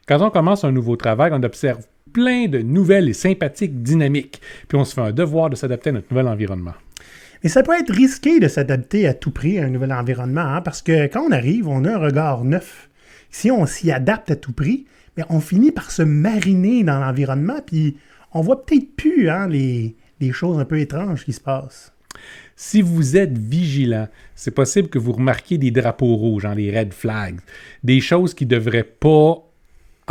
Quand on commence un nouveau travail, on observe plein de nouvelles et sympathiques dynamiques, puis on se fait un devoir de s'adapter à notre nouvel environnement. Mais ça peut être risqué de s'adapter à tout prix à un nouvel environnement, hein, parce que quand on arrive, on a un regard neuf. Si on s'y adapte à tout prix, bien, on finit par se mariner dans l'environnement, puis on voit peut-être plus les choses un peu étranges qui se passent. Si vous êtes vigilant, c'est possible que vous remarquiez des drapeaux rouges, les red flags, des choses qui ne devraient pas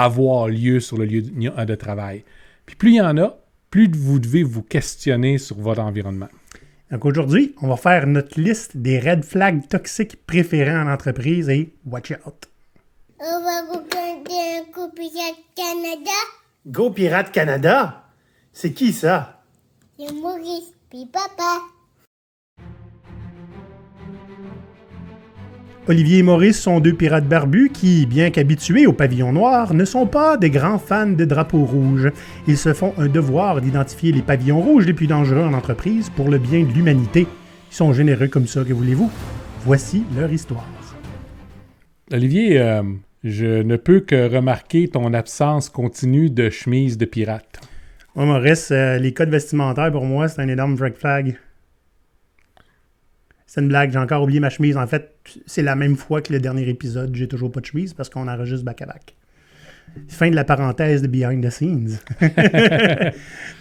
avoir lieu sur le lieu de travail. Puis plus il y en a, plus vous devez vous questionner sur votre environnement. Donc aujourd'hui, on va faire notre liste des red flags toxiques préférés en entreprise et watch out. On va regarder un coup Pirate Canada. Go Pirate Canada? C'est qui ça? C'est Maurice, puis papa. Olivier et Maurice sont deux pirates barbus qui, bien qu'habitués au pavillon noir, ne sont pas des grands fans de drapeaux rouges. Ils se font un devoir d'identifier les pavillons rouges les plus dangereux en entreprise pour le bien de l'humanité. Ils sont généreux comme ça, que voulez-vous? Voici leur histoire. Olivier, je ne peux que remarquer ton absence continue de chemise de pirate. Moi, Maurice, les codes vestimentaires, pour moi, c'est un énorme red flag. C'est une blague, j'ai encore oublié ma chemise. En fait, c'est la même fois que le dernier épisode, j'ai toujours pas de chemise parce qu'on enregistre back-à-back. Fin de la parenthèse de Behind the Scenes.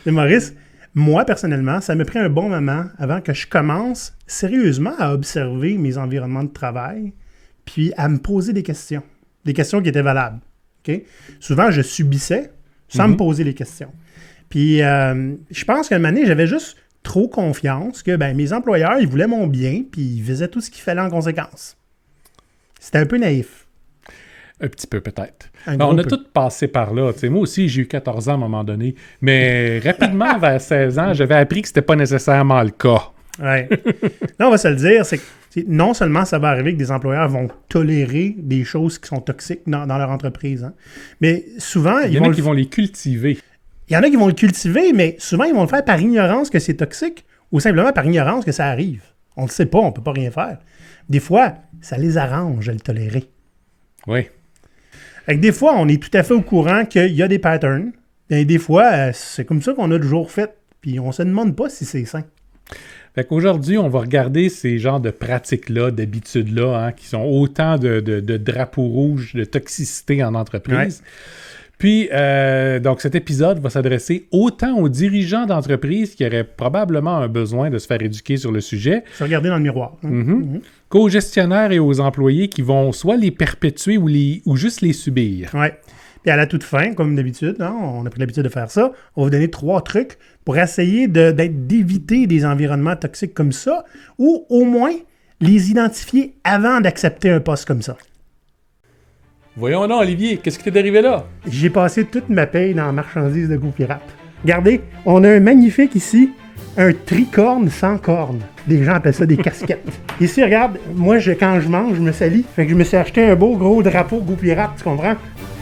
Et Maurice, moi, personnellement, ça m'a pris un bon moment avant que je commence sérieusement à observer mes environnements de travail puis à me poser des questions qui étaient valables. Okay? Souvent, je subissais sans me poser les questions. Puis, je pense qu'à un moment donné, j'avais juste trop confiance que mes employeurs, ils voulaient mon bien, puis ils faisaient tout ce qu'il fallait en conséquence. C'était un peu naïf. Un petit peu, peut-être. On a tous passé par là. T'sais, moi aussi, j'ai eu 14 ans à un moment donné. Mais rapidement, vers 16 ans, j'avais appris que c'était pas nécessairement le cas. Ouais. Là, on va se le dire, c'est que non seulement ça va arriver que des employeurs vont tolérer des choses qui sont toxiques dans leur entreprise, hein, mais souvent... Il y en a qui vont les cultiver. Il y en a qui vont le cultiver, mais souvent, ils vont le faire par ignorance que c'est toxique ou simplement par ignorance que ça arrive. On ne le sait pas, on ne peut pas rien faire. Des fois, ça les arrange de le tolérer. Oui. Des fois, on est tout à fait au courant qu'il y a des patterns. Et des fois, c'est comme ça qu'on a toujours fait. Puis on ne se demande pas si c'est sain. Fait qu'aujourd'hui, on va regarder ces genres de pratiques-là, d'habitudes-là, qui sont autant de drapeaux rouges, de toxicité en entreprise. Ouais. Puis, donc, cet épisode va s'adresser autant aux dirigeants d'entreprise qui auraient probablement un besoin de se faire éduquer sur le sujet. Se regarder dans le miroir. Qu'aux gestionnaires et aux employés qui vont soit les perpétuer ou juste les subir. Oui. Puis à la toute fin, comme d'habitude, on a pris l'habitude de faire ça, on va vous donner 3 trucs pour essayer d'éviter des environnements toxiques comme ça ou au moins les identifier avant d'accepter un poste comme ça. Voyons donc, Olivier, qu'est-ce qui t'est arrivé là? J'ai passé toute ma paye dans la marchandise de Go Pirate. Regardez, on a un magnifique ici, un tricorne sans corne. Des gens appellent ça des casquettes. Ici, regarde, moi, quand je mange, je me salis. Fait que je me suis acheté un beau gros drapeau Go Pirate, tu comprends?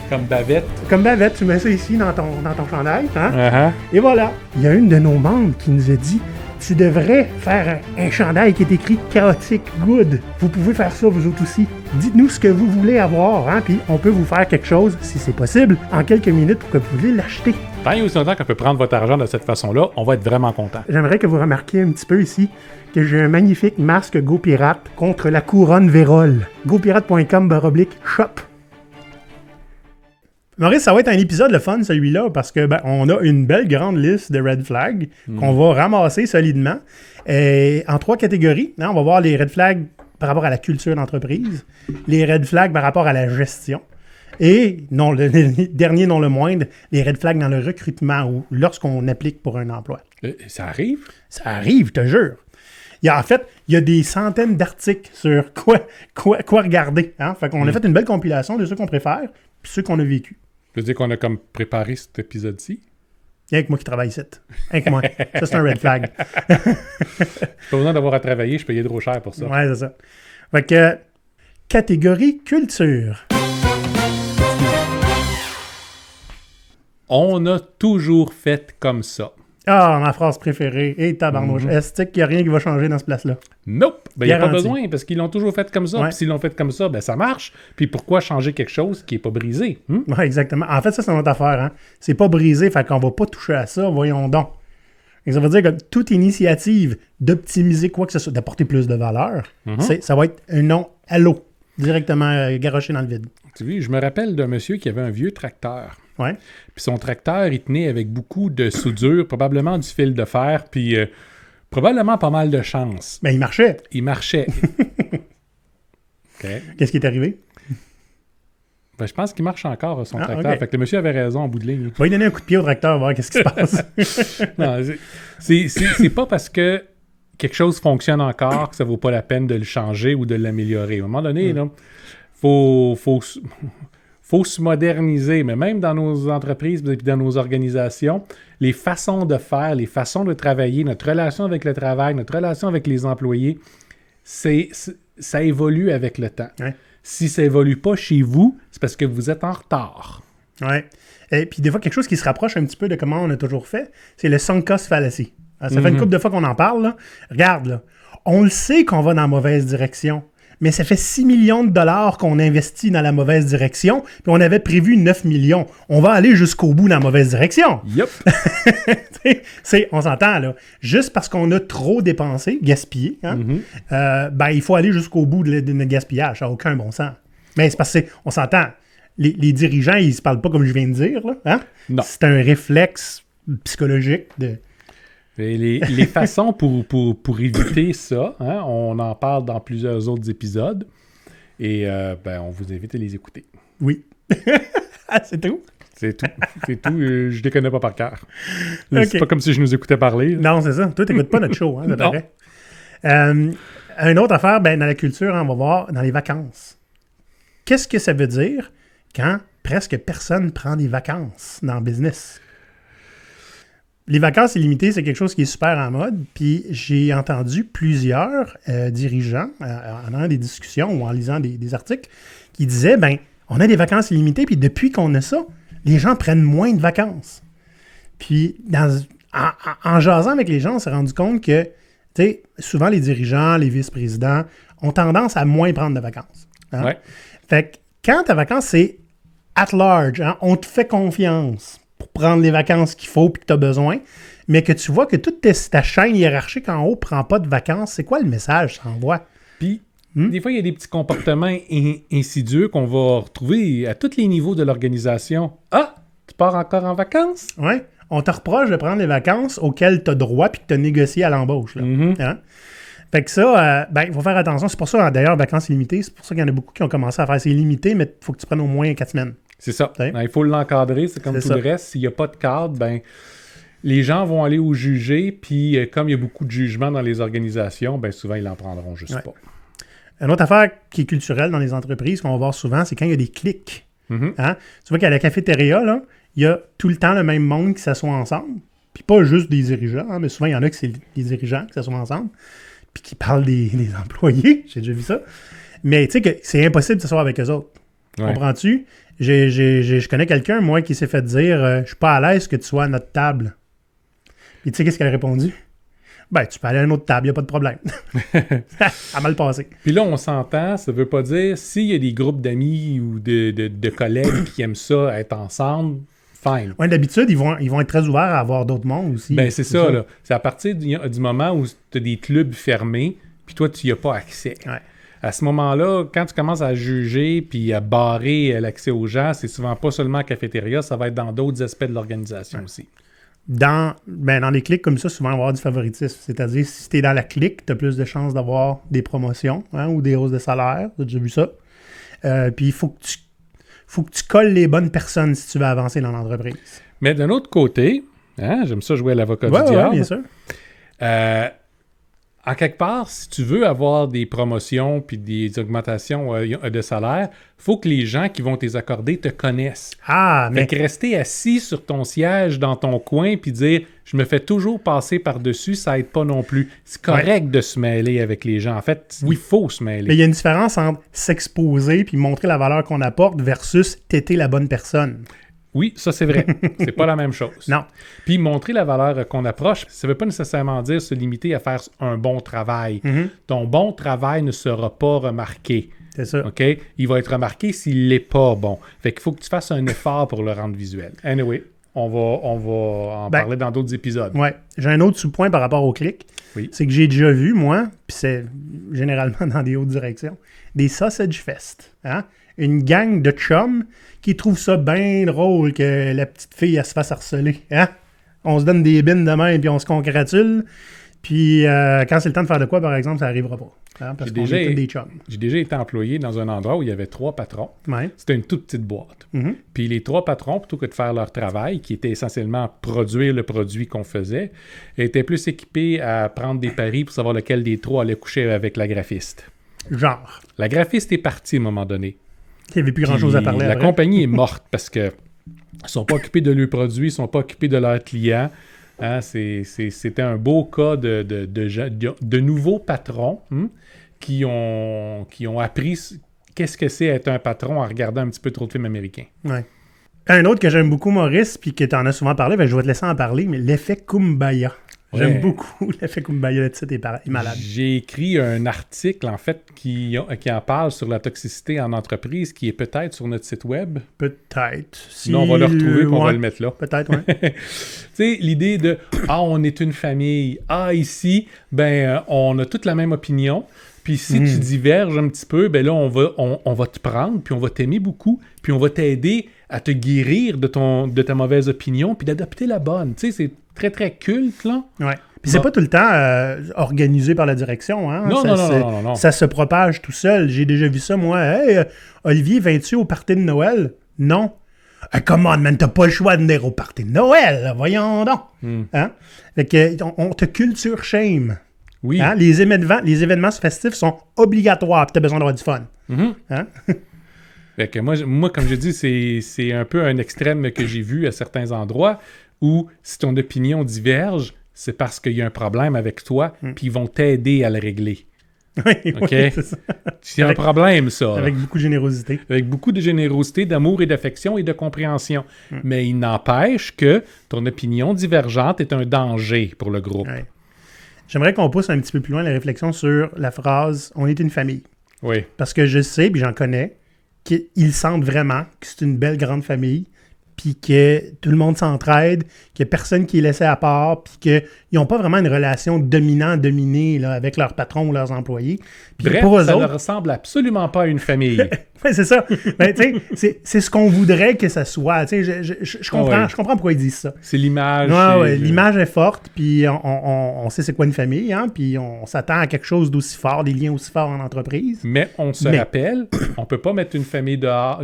Comme bavette. Comme bavette, tu mets ça ici dans ton chandail. Hein? Uh-huh. Et voilà. Il y a une de nos membres qui nous a dit tu devrais faire un chandail qui est écrit chaotique good. Vous pouvez faire ça vous autres aussi. Dites-nous ce que vous voulez avoir, puis on peut vous faire quelque chose, si c'est possible, en quelques minutes pour que vous voulez l'acheter. Tant et aussi longtemps qu'on peut prendre votre argent de cette façon-là, on va être vraiment content. J'aimerais que vous remarquiez un petit peu ici que j'ai un magnifique masque Go Pirate contre la couronne Vérole. GoPirate.com/shop. Maurice, ça va être un épisode le fun, celui-là, parce que on a une belle grande liste de red flags qu'on va ramasser solidement en 3 catégories. On va voir les red flags par rapport à la culture d'entreprise, les red flags par rapport à la gestion, et non, le dernier non le moindre, les red flags dans le recrutement ou lorsqu'on applique pour un emploi. Ça arrive? Ça arrive, je te jure. Il y a des centaines d'articles sur quoi regarder. Fait qu'on a fait une belle compilation de ceux qu'on préfère puis ceux qu'on a vécu. Je veux dire qu'on a comme préparé cet épisode-ci. Il y a que moi qui travaille ici. Avec moi. Ça, c'est un red flag. J'ai pas besoin d'avoir à travailler, je payais trop cher pour ça. Ouais, c'est ça. Fait que, catégorie culture. On a toujours fait comme ça. Ah, ma phrase préférée. Et tabarnouche. Est-ce qu'il n'y a rien qui va changer dans ce place-là? Nope! Ben, il n'y a pas Garanti. besoin, parce qu'ils l'ont toujours fait comme ça. Ouais. Puis s'ils l'ont fait comme ça, ben ça marche. Puis pourquoi changer quelque chose qui n'est pas brisé? Oui, exactement. En fait, ça, c'est notre affaire. Hein? C'est pas brisé, fait qu'on va pas toucher à ça, voyons donc. Et ça veut dire que toute initiative d'optimiser quoi que ce soit, d'apporter plus de valeur, ça va être un nom à l'eau, directement garoché dans le vide. Tu vois, je me rappelle d'un monsieur qui avait un vieux tracteur. Ouais. Puis son tracteur, il tenait avec beaucoup de soudure, probablement du fil de fer, puis probablement pas mal de chance. Ben, il marchait. Il marchait. OK. Qu'est-ce qui est arrivé? Ben, je pense qu'il marche encore, son Ah, tracteur. ok. Fait que le monsieur avait raison en bout de ligne. On va lui donner un coup de pied au tracteur, voir qu'est-ce qui se passe. Non, c'est pas parce que quelque chose fonctionne encore que ça vaut pas la peine de le changer ou de l'améliorer. À un moment donné, là, faut se moderniser, mais même dans nos entreprises et dans nos organisations, les façons de faire, les façons de travailler, notre relation avec le travail, notre relation avec les employés, ça évolue avec le temps. Ouais. Si ça évolue pas chez vous, c'est parce que vous êtes en retard. Ouais. Et puis des fois, quelque chose qui se rapproche un petit peu de comment on a toujours fait, c'est le sunk cost fallacy. Ça fait une couple de fois qu'on en parle. Là. Regarde, là. On le sait qu'on va dans la mauvaise direction, mais ça fait 6 millions de dollars qu'on investit dans la mauvaise direction, puis on avait prévu 9 millions. On va aller jusqu'au bout dans la mauvaise direction. Yup! On s'entend, là. Juste parce qu'on a trop dépensé, gaspillé, hein, ben, il faut aller jusqu'au bout de notre gaspillage. Ça n'a aucun bon sens. Mais c'est parce qu'on s'entend. Les dirigeants, ils se parlent pas comme je viens de dire. Là, hein? Non. C'est un réflexe psychologique de... Et les façons pour éviter ça, hein, on en parle dans plusieurs autres épisodes. Et ben, on vous invite à les écouter. Oui. C'est tout? C'est tout. C'est tout. Je les connais pas par cœur. Ok. C'est pas comme si je nous écoutais parler. Non, c'est ça. Toi, t'écoutes pas notre show, hein, ça Non. paraît. Une autre affaire, ben, dans la culture, hein, on va voir dans les vacances. Qu'est-ce que ça veut dire quand presque personne prend des vacances dans le business? Les vacances illimitées, c'est quelque chose qui est super en mode. Puis j'ai entendu plusieurs dirigeants, en ayant des discussions ou en lisant des articles, qui disaient, ben, on a des vacances illimitées, puis depuis qu'on a ça, les gens prennent moins de vacances. Puis en jasant avec les gens, on s'est rendu compte que, tu sais, souvent les dirigeants, les vice-présidents ont tendance à moins prendre de vacances. Hein? Ouais. Fait que quand ta vacance, c'est at large, hein, on te fait confiance pour prendre les vacances qu'il faut et que tu as besoin, mais que tu vois que toute ta chaîne hiérarchique en haut ne prend pas de vacances, c'est quoi le message que ça envoie? Puis, des fois, il y a des petits comportements insidieux qu'on va retrouver à tous les niveaux de l'organisation. Ah! Tu pars encore en vacances? Ouais. On te reproche de prendre les vacances auxquelles tu as droit puis que tu as négocié à l'embauche. Là. Hein? Fait que ça, ben, il faut faire attention. C'est pour ça, d'ailleurs, vacances limitées, c'est pour ça qu'il y en a beaucoup qui ont commencé à faire. C'est limité, mais il faut que tu prennes au moins 4 semaines. C'est ça. Ouais. Il faut l'encadrer. C'est comme C'est tout ça. le reste. S'il n'y a pas de cadre, ben, les gens vont aller au jugé. Puis, comme il y a beaucoup de jugements dans les organisations, ben, souvent, ils n'en prendront juste Ouais. pas. Une autre affaire qui est culturelle dans les entreprises, qu'on va voir souvent, c'est quand il y a des clics. Hein? Tu vois qu'à la cafétéria, là, il y a tout le temps le même monde qui s'assoit ensemble. Puis pas juste des dirigeants, hein, mais souvent, il y en a que c'est des dirigeants qui s'assoient ensemble. Puis qui parlent des employés. J'ai déjà vu ça. Mais tu sais que c'est impossible de s'asseoir avec eux autres. Ouais. Comprends-tu? Je connais quelqu'un, moi, qui s'est fait dire je suis pas à l'aise que tu sois à notre table. Puis tu sais qu'est-ce qu'elle a répondu? Ben, tu peux aller à une autre table, il n'y a pas de problème. Ça a mal passé. Puis là, on s'entend, ça veut pas dire s'il y a des groupes d'amis ou de collègues qui aiment ça, être ensemble, fine. Ouais, d'habitude, ils vont être très ouverts à avoir d'autres mondes aussi. Ben, c'est ça, là. C'est à partir du moment où tu as des clubs fermés, puis toi, tu n'y as pas accès. Ouais. À ce moment-là, quand tu commences à juger puis à barrer l'accès aux gens, c'est souvent pas seulement à la cafétéria, ça va être dans d'autres aspects de l'organisation aussi. Dans les clics comme ça, souvent, on va avoir du favoritisme. C'est-à-dire, si tu es dans la clique, tu as plus de chances d'avoir des promotions, hein, ou des hausses de salaire. Tu as déjà vu ça. Puis, il faut que tu colles les bonnes personnes si tu veux avancer dans l'entreprise. Mais d'un autre côté, hein, j'aime ça jouer à l'avocat Ouais, du diable. bien sûr. En quelque part, si tu veux avoir des promotions puis des augmentations de salaire, il faut que les gens qui vont te les accorder te connaissent. Ah, Fait mais que rester assis sur ton siège dans ton coin puis dire « je me fais toujours passer par-dessus », ça aide pas non plus. C'est correct de se mêler avec les gens. En fait, il faut se mêler. il y a une différence entre s'exposer puis montrer la valeur qu'on apporte versus t'aider la bonne personne. Oui, ça c'est vrai. C'est pas la même chose. Non. Puis montrer la valeur qu'on approche, ça veut pas nécessairement dire se limiter à faire un bon travail. Ton bon travail ne sera pas remarqué. C'est ça. OK? Il va être remarqué s'il n'est pas bon. Fait qu'il faut que tu fasses un effort pour le rendre visuel. Anyway, on va en parler dans d'autres épisodes. Ouais. J'ai un autre sous-point par rapport au clic. Oui. C'est que j'ai déjà vu, moi, puis c'est généralement dans des hautes directions, des sausage fest. Hein? Une gang de chums qui trouvent ça bien drôle que la petite fille, elle se fasse harceler. Hein? On se donne des bines de main puis on se congratule. Puis quand c'est le temps de faire de quoi, par exemple, ça n'arrivera pas. Hein? Parce qu'on est tous des chums. J'ai déjà été employé dans un endroit où il y avait 3 patrons. Ouais. C'était une toute petite boîte. Puis les 3 patrons, plutôt que de faire leur travail, qui était essentiellement produire le produit qu'on faisait, étaient plus équipés à prendre des paris pour savoir lequel des 3 allait coucher avec la graphiste. Genre. La graphiste est partie à un moment donné. Il n'y avait plus grand-chose à parler La après. compagnie est morte parce que ils sont pas occupés de leurs produits, ils sont pas occupés de leurs clients. Hein, c'était un beau cas de nouveaux patrons qui ont appris qu'est-ce que c'est être un patron en regardant un petit peu trop de films américains. Ouais. Un autre que j'aime beaucoup, Maurice, puis que tu en as souvent parlé, ben, je vais te laisser en parler, mais l'effet Kumbaya. J'aime beaucoup l'effet Kumbaya, le titre est malade. J'ai écrit un article, en fait, qui en parle sur la toxicité en entreprise, qui est peut-être sur notre site web. Peut-être. Sinon, on va le retrouver et on va le mettre là. Peut-être, oui. Tu sais, l'idée de « Ah, on est une famille. Ah, ici, on a toute la même opinion. Puis si tu diverges un petit peu, ben là, on va te prendre, puis on va t'aimer beaucoup, puis on va t'aider à te guérir de ta mauvaise opinion, puis d'adopter la bonne. » Tu sais, c'est très, très culte, là. Ouais. Puis c'est pas tout le temps organisé par la direction. Hein? Non. Ça se propage tout seul. J'ai déjà vu ça, moi. Hey, Olivier, viens-tu au party de Noël? Non. Come on, man, t'as pas le choix de venir au party de Noël. Là. Voyons donc. Hein? Fait que, on te culture shame. Oui. Hein? Les événements festifs sont obligatoires. Tu as besoin d'avoir du fun. Hein? Fait que moi, comme je dis, c'est un peu un extrême que j'ai vu à certains endroits où si ton opinion diverge, c'est parce qu'il y a un problème avec toi, puis ils vont t'aider à le régler. Oui, OK? oui, c'est ça. C'est un problème, ça. Avec beaucoup de générosité. Avec beaucoup de générosité, d'amour et d'affection et de compréhension. Mais il n'empêche que ton opinion divergente est un danger pour le groupe. Ouais. J'aimerais qu'on pousse un petit peu plus loin la réflexion sur la phrase « on est une famille ». Oui. Parce que je sais, puis j'en connais, qu'ils sentent vraiment que c'est une belle grande famille, puis que tout le monde s'entraide, qu'il n'y a personne qui est laissé à part, puis qu'ils n'ont pas vraiment une relation dominant-dominé là, avec leurs patrons ou leurs employés. Puis Bref, pour eux ça autres, ne ressemble absolument pas à une famille. ouais, c'est ça. Ben, c'est ce qu'on voudrait que ça soit. Je comprends, je comprends pourquoi ils disent ça. C'est l'image. Ouais, l'image est forte, puis on sait c'est quoi une famille, hein, puis on s'attend à quelque chose d'aussi fort, des liens aussi forts en entreprise. Mais on se rappelle, on ne peut pas mettre une famille dehors,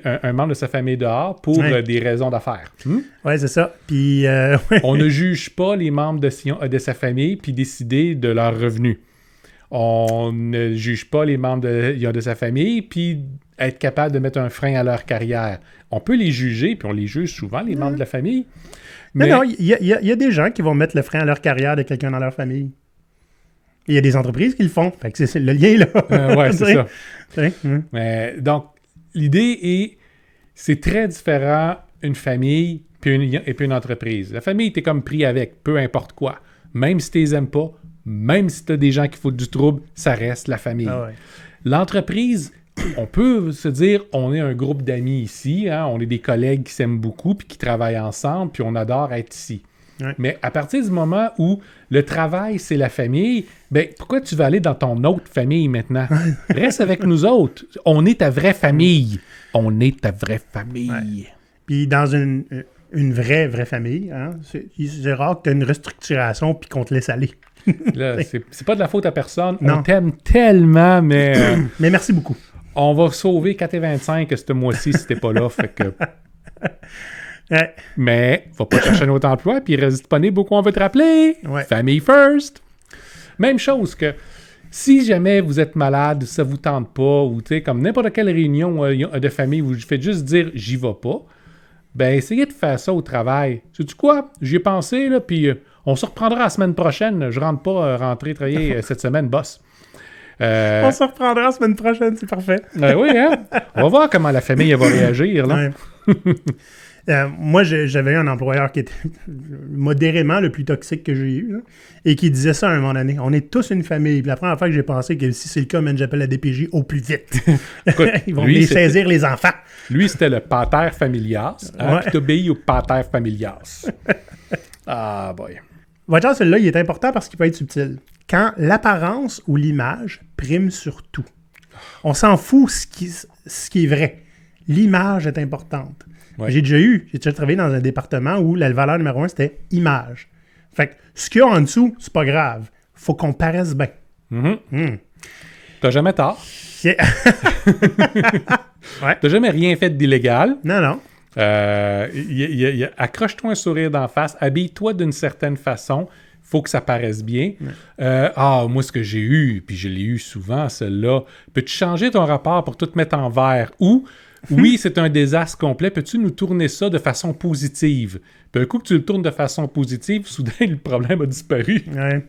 un membre de sa famille dehors pour des raisons d'affaires. Ouais, c'est ça. Puis, on ne juge pas les membres de sa famille puis décider de leurs revenus. On ne juge pas les membres de sa famille puis être capable de mettre un frein à leur carrière. On peut les juger, puis on les juge souvent, les membres de la famille. Mais non, il y a des gens qui vont mettre le frein à leur carrière de quelqu'un dans leur famille. Il y a des entreprises qui le font. Fait que c'est le lien là. Ouais, c'est ça. Mais, donc, l'idée est, c'est très différent une famille et puis une entreprise. La famille, t'es comme pris avec, peu importe quoi. Même si tu les aimes pas, même si tu as des gens qui foutent du trouble, ça reste la famille. Ah ouais. L'entreprise, on peut se dire, on est un groupe d'amis ici, hein, on est des collègues qui s'aiment beaucoup, puis qui travaillent ensemble, puis on adore être ici. Ouais. Mais à partir du moment où le travail, c'est la famille, ben pourquoi tu vas aller dans ton autre famille maintenant? Reste avec nous autres. On est ta vraie famille. On est ta vraie famille. Ouais. Puis dans une vraie famille, hein, c'est rare que tu aies une restructuration puis qu'on te laisse aller. Là, c'est pas de la faute à personne. Non. On t'aime tellement, mais... mais merci beaucoup. On va sauver 4,25 ce mois-ci si t'es pas là. Fait que... Ouais. Mais va pas chercher un autre emploi, puis il reste disponible où on veut te rappeler. Ouais. Family first. Même chose que si jamais vous êtes malade, ça vous tente pas, ou tu sais, comme n'importe quelle réunion de famille, vous faites juste dire « j'y vais pas », ben essayez de faire ça au travail. Sais-tu quoi? J'y ai pensé, là, puis on se reprendra la semaine prochaine. Je rentre pas rentrer travailler cette semaine, boss. On se reprendra la semaine prochaine, c'est parfait. Oui, hein? On va voir comment la famille elle va réagir, là. Ouais. Moi, j'avais eu un employeur qui était modérément le plus toxique que j'ai eu, là, et qui disait ça à un moment donné. On est tous une famille. Puis la première fois que j'ai pensé que si c'est le cas, man, j'appelle la DPJ au plus vite. Écoute, Ils vont lui, venir c'était- saisir les enfants. Lui, c'était le pater familias. Hein, Ouais. puis t'obéis au pater familias. Ah, boy. Votre chance, celui-là, il est important parce qu'il peut être subtil. Quand l'apparence ou l'image prime sur tout. On s'en fout ce qui est vrai. L'image est importante. Ouais. J'ai déjà travaillé dans un département où la valeur numéro 1, c'était image. Fait que ce qu'il y a en dessous, c'est pas grave. Faut qu'on paraisse bien. Mhm. T'as jamais tort. Yeah. T'as jamais rien fait d'illégal. Non, non. Accroche-toi un sourire d'en face, habille-toi d'une certaine façon, faut que ça paraisse bien. Moi, ce que j'ai eu, puis je l'ai eu souvent, celle-là, peux-tu changer ton rapport pour tout te mettre en vert? Ou, oui, c'est un désastre complet, peux-tu nous tourner ça de façon positive? Puis un coup que tu le tournes de façon positive, soudain, le problème a disparu. Ouais.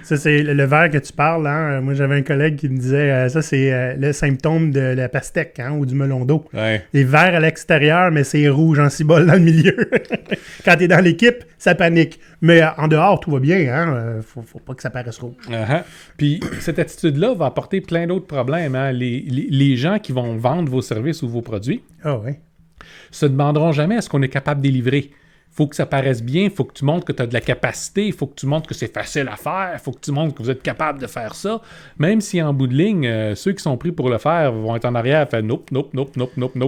Ça, c'est le verre que tu parles. Hein? Moi, j'avais un collègue qui me disait ça, c'est le symptôme de la pastèque, hein, ou du melon d'eau. Ouais. Les verts à l'extérieur, mais c'est rouge en cibole dans le milieu. Quand t'es dans l'équipe, ça panique. Mais en dehors, tout va bien. Hein? Faut pas que ça paraisse rouge. Uh-huh. Puis cette attitude-là va apporter plein d'autres problèmes. Hein? Les gens qui vont vendre vos services ou vos produits Ah oui. se demanderont jamais est-ce qu'on est capable de délivrer. Faut que ça paraisse bien, faut que tu montres que tu as de la capacité, faut que tu montres que c'est facile à faire, faut que tu montres que vous êtes capable de faire ça. Même si en bout de ligne, ceux qui sont pris pour le faire vont être en arrière et faire nope,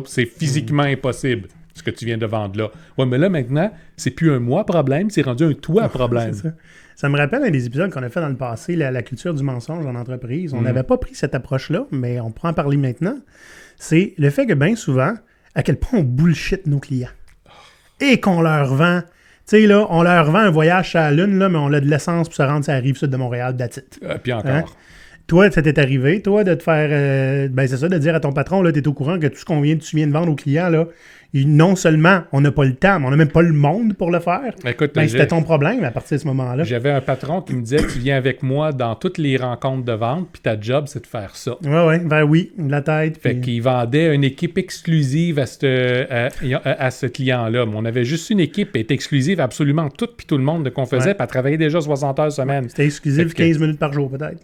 c'est physiquement impossible ce que tu viens de vendre là. Ouais, mais là maintenant, c'est plus un moi problème, c'est rendu un toi problème. C'est ça. Ça me rappelle un des épisodes qu'on a fait dans le passé, la culture du mensonge en entreprise. On n'avait pas pris cette approche-là, mais on pourra en parler maintenant. C'est le fait que bien souvent, à quel point on bullshit nos clients. Et qu'on leur vend. Tu sais, là, on leur vend un voyage sur la Lune, là, mais on a de l'essence pour se rendre sur la rive sud de Montréal, that's it. Puis encore. Hein? Toi, ça t'est arrivé, toi, de te faire... c'est ça, de dire à ton patron, là, t'es au courant que tout ce tu viens de vendre aux clients, là, non seulement on n'a pas le temps, mais on n'a même pas le monde pour le faire. Écoute, C'était ton problème à partir de ce moment-là. J'avais un patron qui me disait tu viens avec moi dans toutes les rencontres de vente, puis ta job, c'est de faire ça. Ouais, oui, de la tête. Fait puis... qu'il vendait une équipe exclusive à ce client-là. Mais on avait juste une équipe qui était exclusive à absolument tout puis tout le monde qu'on faisait, puis elle travaillait déjà 60 heures semaine. C'était exclusif Fait que- 15 minutes par jour, peut-être.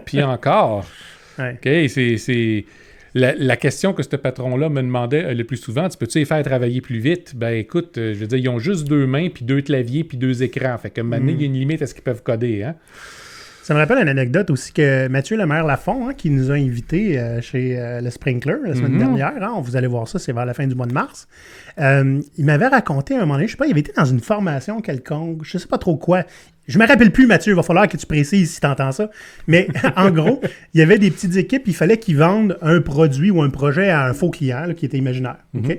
Puis encore. Ouais. OK, c'est... La question que ce patron-là me demandait le plus souvent, tu peux-tu les faire travailler plus vite? Ben écoute, je veux dire, ils ont juste 2 mains, puis 2 claviers, puis 2 écrans. Fait que maintenant, il y a une limite à ce qu'ils peuvent coder, hein? Ça me rappelle une anecdote aussi que Mathieu Lemaire-Lafont, hein, qui nous a invités chez le Sprinkler la semaine dernière, hein, vous allez voir ça, c'est vers la fin du mois de mars. Il m'avait raconté à un moment donné, je sais pas, il avait été dans une formation quelconque, je sais pas trop quoi. Je me rappelle plus, Mathieu, il va falloir que tu précises si tu entends ça. Mais en gros, il y avait des petites équipes, il fallait qu'ils vendent un produit ou un projet à un faux client là, qui était imaginaire. OK?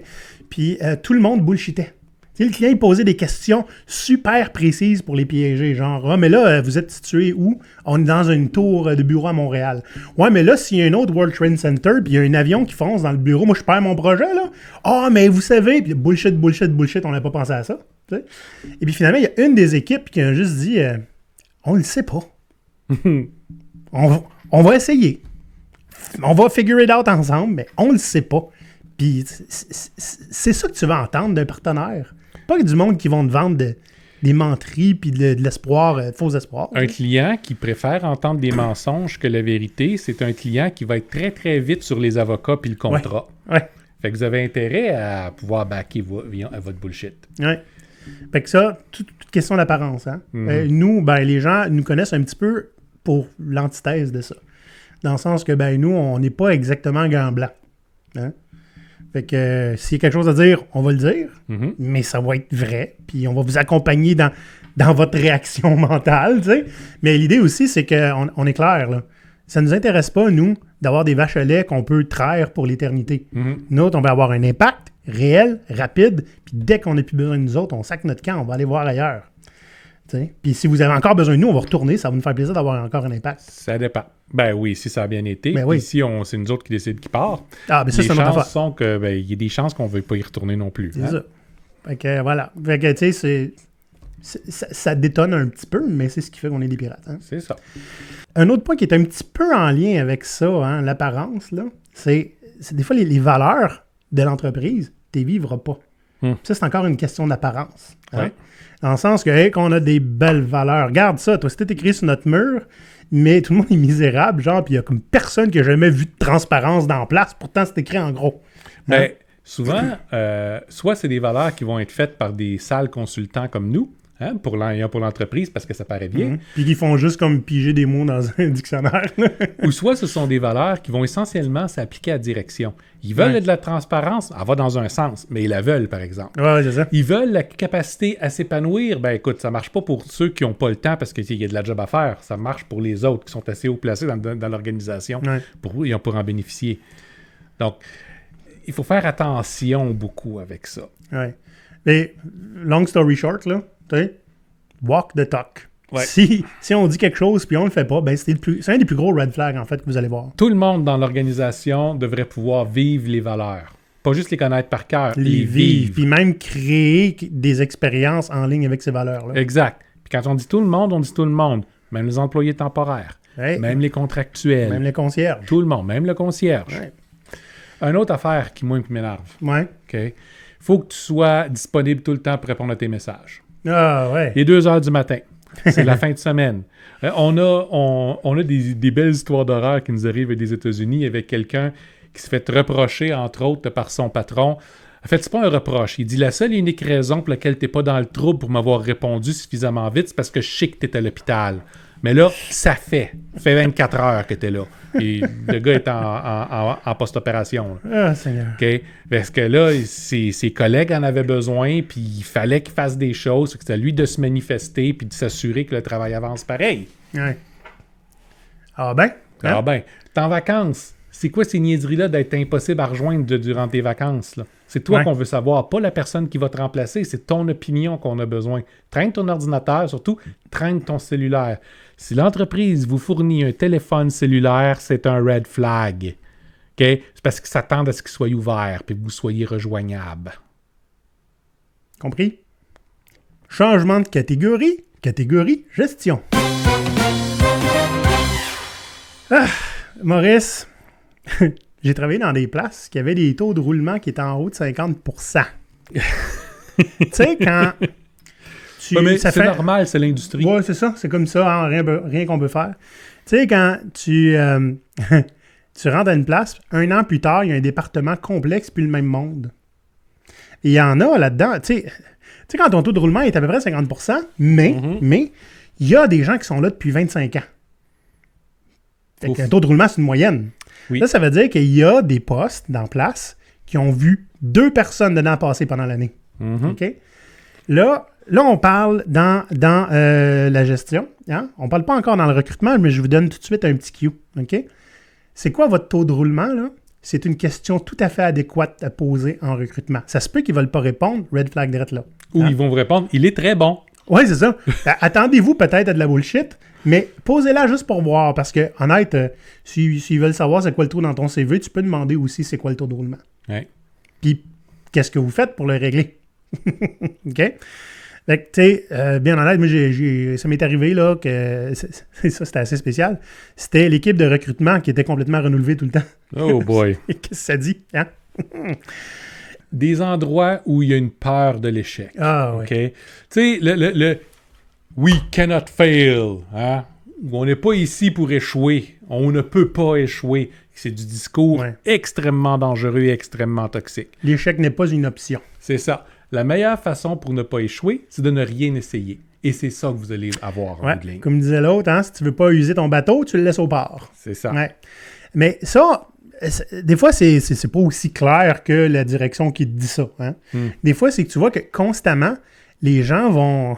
Puis tout le monde bullshitait. Tu sais, le client, il posait des questions super précises pour les piéger. Genre, mais là, vous êtes situé où? On est dans une tour de bureau à Montréal. Ouais, mais là, s'il y a un autre World Trade Center, puis il y a un avion qui fonce dans le bureau, moi, je perds mon projet, là. Ah, mais vous savez, puis bullshit, on n'a pas pensé à ça. Tu sais. Et puis finalement, il y a une des équipes qui a juste dit, on le sait pas. on va essayer. On va figure it out ensemble, mais on le sait pas. Puis c'est ça que tu vas entendre d'un partenaire. Pas du monde qui vont te vendre des menteries puis de l'espoir, faux espoir. Un client qui préfère entendre des mensonges que la vérité, c'est un client qui va être très, très vite sur les avocats puis le contrat. Ouais. Fait que vous avez intérêt à pouvoir backer votre bullshit. Ouais. Fait que ça, toute question d'apparence. Hein? Nous, les gens nous connaissent un petit peu pour l'antithèse de ça. Dans le sens que, nous, on n'est pas exactement gants blancs. Hein? Fait que s'il y a quelque chose à dire, on va le dire, mais ça va être vrai, puis on va vous accompagner dans votre réaction mentale, tu sais. Mais l'idée aussi, c'est qu'on est clair, là. Ça ne nous intéresse pas, nous, d'avoir des vaches à lait qu'on peut traire pour l'éternité. Nous autres, on va avoir un impact réel, rapide, puis dès qu'on n'a plus besoin de nous autres, on sac notre camp, on va aller voir ailleurs. T'sais. Puis si vous avez encore besoin de nous, on va retourner, ça va nous faire plaisir d'avoir encore un impact. Ça dépend. Ben oui, si ça a bien été. Ben oui. Ici, c'est nous autres qui décident qui part. Ah, mais ça, c'est une autre affaire. sont que il y a des chances qu'on ne veuille pas y retourner non plus. C'est ça. Fait que voilà. Fait que tu sais, ça détonne un petit peu, mais c'est ce qui fait qu'on est des pirates. Hein? C'est ça. Un autre point qui est un petit peu en lien avec ça, hein, l'apparence, là, c'est des fois les valeurs de l'entreprise tu ne vivras pas. Hmm. Ça, c'est encore une question d'apparence. Hein? Ouais. Dans le sens que, hey, qu'on a des belles valeurs. Regarde ça, toi, c'était écrit sur notre mur, mais tout le monde est misérable, genre, puis il y a comme personne qui a jamais vu de transparence dans la place, pourtant c'est écrit en gros. Hein? Ben, souvent, soit c'est des valeurs qui vont être faites par des sales consultants comme nous, hein, pour l'entreprise, parce que ça paraît bien. Puis qui font juste comme piger des mots dans un dictionnaire. Ou soit ce sont des valeurs qui vont essentiellement s'appliquer à la direction. Ils veulent de la transparence, elle va dans un sens, mais ils la veulent, par exemple. Ouais, c'est ça. Ils veulent la capacité à s'épanouir. Ben écoute, ça marche pas pour ceux qui n'ont pas le temps parce qu'il y a de la job à faire. Ça marche pour les autres qui sont assez haut placés dans l'organisation Ouais. pour en bénéficier. Donc, il faut faire attention beaucoup avec ça. Ouais. Mais, long story short, là, tu sais, walk the talk. Ouais. Si on dit quelque chose puis on le fait pas, ben c'est un des plus gros red flags, en fait, que vous allez voir. Tout le monde dans l'organisation devrait pouvoir vivre les valeurs. Pas juste les connaître par cœur, les vivre. Puis même créer des expériences en ligne avec ces valeurs-là. Exact. Puis quand on dit tout le monde, on dit tout le monde. Même les employés temporaires. Ouais. Même les contractuels. Même les concierges. Tout le monde. Même le concierge. Ouais. Une autre affaire qui, moi, qui m'énerve. Ouais. OK? Faut que tu sois disponible tout le temps pour répondre à tes messages. Ah, ouais. Il est 2 heures du matin. C'est la fin de semaine. On a des belles histoires d'horreur qui nous arrivent des États-Unis avec quelqu'un qui se fait reprocher, entre autres, par son patron. En fait, c'est pas un reproche. Il dit la seule et unique raison pour laquelle t'es pas dans le trouble pour m'avoir répondu suffisamment vite, c'est parce que je sais que t'es à l'hôpital. Mais là, ça fait 24 heures que t'es là. Et le gars est en post-opération. Là. Ah, Seigneur. OK? Parce que là, ses collègues en avaient besoin, puis il fallait qu'il fasse des choses. C'est à lui de se manifester, puis de s'assurer que le travail avance pareil. Ouais. Ah ben? Hein? Ah ben, t'es en vacances. C'est quoi ces niaiseries-là d'être impossible à rejoindre durant tes vacances? Là? C'est toi qu'on veut savoir, pas la personne qui va te remplacer. C'est ton opinion qu'on a besoin. Traîne ton ordinateur, surtout, traîne ton cellulaire. Si l'entreprise vous fournit un téléphone cellulaire, c'est un red flag. OK? C'est parce qu'ils s'attendent à ce qu'il soit ouvert puis que vous soyez rejoignable. Compris? Changement de catégorie. Catégorie gestion. Ah, Maurice, j'ai travaillé dans des places qui avaient des taux de roulement qui étaient en haut de 50%. Tu sais, quand... C'est normal, c'est l'industrie. Oui, c'est ça. C'est comme ça, hein, rien qu'on peut faire. Tu sais, quand tu rentres à une place, 1 an plus tard, il y a un département complexe puis le même monde. Et il y en a là-dedans. Tu sais, quand ton taux de roulement est à peu près 50%, mais il y a des gens qui sont là depuis 25 ans. Fait qu'un taux de roulement, c'est une moyenne. Oui. Là, ça veut dire qu'il y a des postes dans place qui ont vu 2 personnes dedans passer pendant l'année. OK? Là, on parle dans la gestion. Hein? On ne parle pas encore dans le recrutement, mais je vous donne tout de suite un petit cue. OK? C'est quoi votre taux de roulement, là? C'est une question tout à fait adéquate à poser en recrutement. Ça se peut qu'ils ne veulent pas répondre, red flag direct là. Ou ils vont vous répondre, il est très bon. Oui, c'est ça. Attendez-vous peut-être à de la bullshit, mais posez-la juste pour voir. Parce que, honnête, s'ils veulent savoir c'est quoi le taux dans ton CV, tu peux demander aussi c'est quoi le taux de roulement. Ouais. Puis, qu'est-ce que vous faites pour le régler? OK? Fait que, tu sais, bien honnête, moi, ça m'est arrivé, là, que ça, c'était assez spécial. C'était l'équipe de recrutement qui était complètement renouvelée tout le temps. Oh boy. Qu'est-ce que ça dit? Hein? Des endroits où il y a une peur de l'échec. Ah, oui. OK? Tu sais, le we cannot fail, hein? On n'est pas ici pour échouer. On ne peut pas échouer. C'est du discours extrêmement dangereux et extrêmement toxique. L'échec n'est pas une option. C'est ça. La meilleure façon pour ne pas échouer, c'est de ne rien essayer. Et c'est ça que vous allez avoir en bout de ligne. Comme disait l'autre, hein, si tu veux pas user ton bateau, tu le laisses au port. C'est ça. Ouais. Mais ça, des fois, c'est pas aussi clair que la direction qui te dit ça. Hein. Des fois, c'est que tu vois que constamment, les gens vont,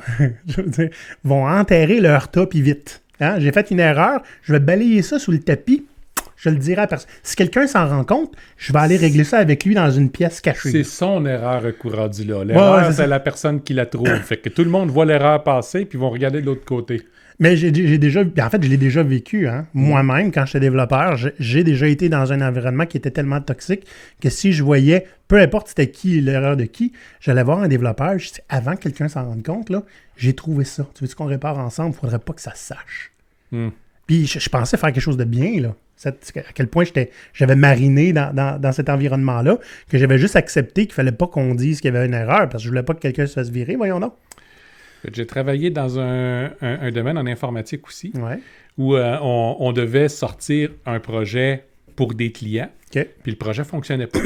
vont enterrer leur tas puis vite. Hein? J'ai fait une erreur, je vais balayer ça sous le tapis. Je le dirai à personne. Si quelqu'un s'en rend compte, je vais aller régler ça avec lui dans une pièce cachée. C'est son erreur rendu là. L'erreur, c'est la personne qui la trouve. Fait que tout le monde voit l'erreur passer, puis ils vont regarder de l'autre côté. Mais j'ai déjà... En fait, je l'ai déjà vécu. Hein. Moi-même, quand j'étais développeur, j'ai déjà été dans un environnement qui était tellement toxique que si je voyais, peu importe c'était qui, l'erreur de qui, j'allais voir un développeur, je dis, avant que quelqu'un s'en rende compte, là, j'ai trouvé ça. Tu veux qu'on répare ensemble? Il ne faudrait pas que ça se sache. Puis Puis je pensais faire quelque chose de bien, là. À quel point j'avais mariné dans cet environnement-là, que j'avais juste accepté qu'il fallait pas qu'on dise qu'il y avait une erreur, parce que je voulais pas que quelqu'un se fasse virer, voyons donc. J'ai travaillé dans un domaine en informatique aussi, Ouais. où on devait sortir un projet pour des clients, OK. puis le projet fonctionnait pas.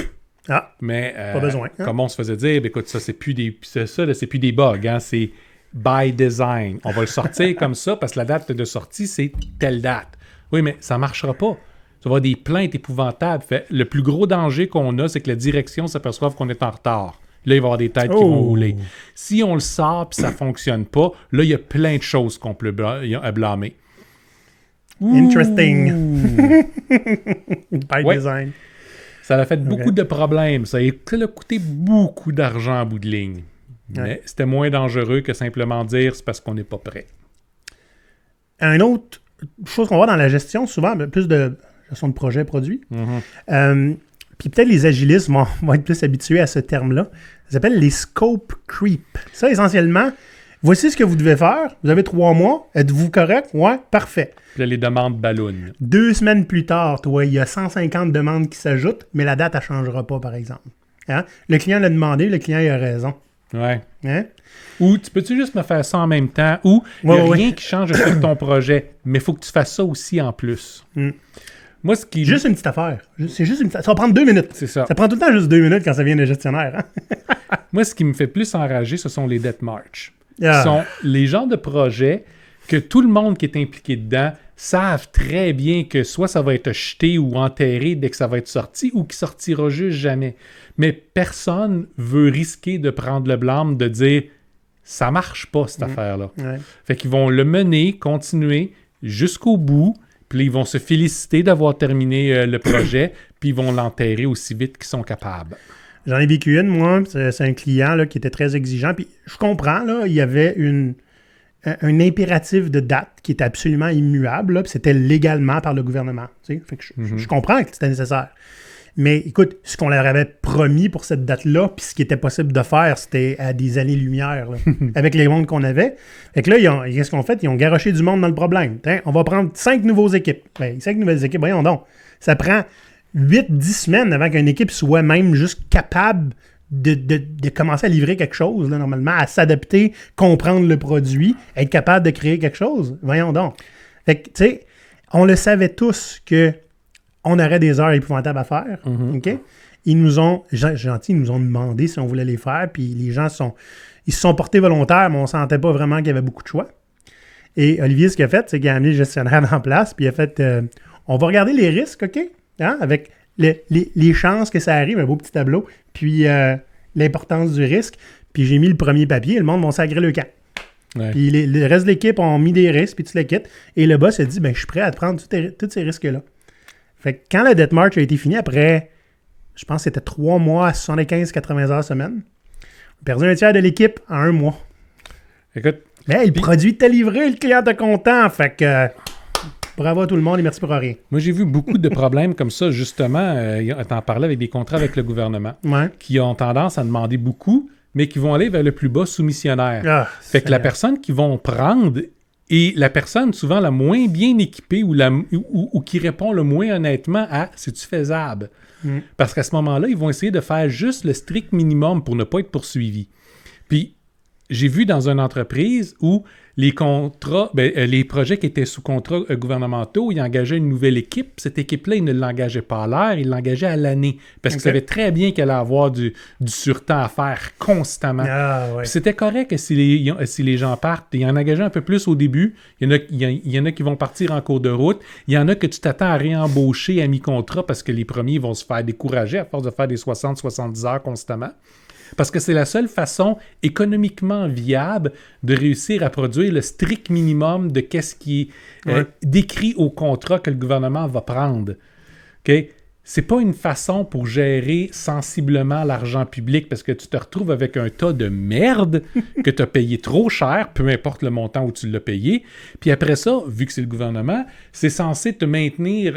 Ah, Mais pas besoin. Hein? comme on se faisait dire, ben, écoute, ça, c'est plus des bugs, hein, c'est by design. On va le sortir comme ça parce que la date de sortie, c'est telle date. Oui, mais ça ne marchera pas. Tu vas avoir des plaintes épouvantables. Fait, le plus gros danger qu'on a, c'est que la direction s'aperçoive qu'on est en retard. Là, il va y avoir des têtes qui vont rouler. Si on le sort et ça ne fonctionne pas, là, il y a plein de choses qu'on peut blâmer. Interesting. By design. Ça a fait beaucoup de problèmes. Ça a coûté beaucoup d'argent en bout de ligne. Mais c'était moins dangereux que simplement dire c'est parce qu'on n'est pas prêt. Une autre chose qu'on voit dans la gestion, souvent, plus de gestion de projet produit. Puis peut-être les agilistes vont être plus habitués à ce terme-là. Ça s'appelle les scope creep. Ça, essentiellement, voici ce que vous devez faire. Vous avez 3 mois. Êtes-vous correct? Ouais, parfait. Puis là, les demandes ballonnent. 2 semaines plus tard, il y a 150 demandes qui s'ajoutent, mais la date, elle ne changera pas, par exemple. Hein? Le client l'a demandé, le client il a raison. Ouais. Hein? Ou peux-tu juste me faire ça en même temps? Ou il n'y a rien qui change sur ton projet, mais il faut que tu fasses ça aussi en plus. Moi, Juste une petite affaire. C'est juste ça va prendre 2 minutes. C'est ça. Ça prend tout le temps juste 2 minutes quand ça vient de gestionnaire. Hein? Moi, ce qui me fait plus enrager, ce sont les debt march. Ce sont les genres de projets que tout le monde qui est impliqué dedans savent très bien que soit ça va être jeté ou enterré dès que ça va être sorti ou qui sortira juste jamais. Mais personne veut risquer de prendre le blâme de dire ça marche pas cette affaire-là. Ouais. Fait qu'ils vont le mener, continuer jusqu'au bout, puis ils vont se féliciter d'avoir terminé le projet, puis ils vont l'enterrer aussi vite qu'ils sont capables. J'en ai vécu une, moi. C'est un client là, qui était très exigeant. Puis je comprends, là, il y avait un impératif de date qui était absolument immuable. Là, puis c'était légalement par le gouvernement. Fait que je comprends que c'était nécessaire. Mais écoute, ce qu'on leur avait promis pour cette date-là, puis ce qui était possible de faire, c'était à des années-lumière, là, avec les mondes qu'on avait. Fait que là, qu'est-ce qu'on fait? Ils ont garoché du monde dans le problème. On va prendre 5 nouvelles équipes. 5 nouvelles équipes, voyons donc. Ça prend 8-10 semaines avant qu'une équipe soit même juste capable de commencer à livrer quelque chose, là, normalement, à s'adapter, comprendre le produit, être capable de créer quelque chose. Voyons donc. Fait que, tu sais, on le savait tous que on aurait des heures épouvantables à faire. OK? Ils nous ont demandé si on voulait les faire, puis les gens ils se sont portés volontaires, mais on ne sentait pas vraiment qu'il y avait beaucoup de choix. Et Olivier, ce qu'il a fait, c'est qu'il a amené le gestionnaire en place, puis il a fait on va regarder les risques, OK? Hein? Avec les chances que ça arrive, un beau petit tableau, puis l'importance du risque. Puis j'ai mis le premier papier, le monde va s'agréer le camp. Ouais. Puis le reste de l'équipe ont mis des risques, puis tu les quittes. Et le boss a dit, je suis prêt à te prendre tous ces risques-là. Fait que quand la debt march a été finie, après, je pense que c'était 3 mois à 75-80 heures semaine, on a perdu un tiers de l'équipe en 1 mois. Écoute. Mais le produit était livré, le client était content. Fait que bravo à tout le monde et merci pour rien. Moi, j'ai vu beaucoup de problèmes comme ça, justement. T'en parlais avec des contrats avec le gouvernement qui ont tendance à demander beaucoup, mais qui vont aller vers le plus bas soumissionnaire. Fait que la personne qu'ils vont prendre est la personne souvent la moins bien équipée ou qui répond le moins honnêtement à « c'est-tu faisable? » Parce qu'à ce moment-là, ils vont essayer de faire juste le strict minimum pour ne pas être poursuivis. Puis, j'ai vu dans une entreprise où les contrats, les projets qui étaient sous contrat gouvernementaux, ils engageaient une nouvelle équipe. Cette équipe-là, ils ne l'engageaient pas à l'heure, ils l'engageaient à l'année. Parce qu'ils savaient très bien qu'elle allait avoir du surtemps à faire constamment. Puis c'était correct que si les gens partent, ils en engageaient un peu plus au début. Il y en a qui vont partir en cours de route. Il y en a que tu t'attends à réembaucher à mi-contrat parce que les premiers vont se faire décourager à force de faire des 60-70 heures constamment. Parce que c'est la seule façon économiquement viable de réussir à produire le strict minimum de qu'est-ce qui est décrit au contrat que le gouvernement va prendre. Okay? C'est pas une façon pour gérer sensiblement l'argent public parce que tu te retrouves avec un tas de merde que tu as payé trop cher, peu importe le montant où tu l'as payé. Puis après ça, vu que c'est le gouvernement, c'est censé te maintenir...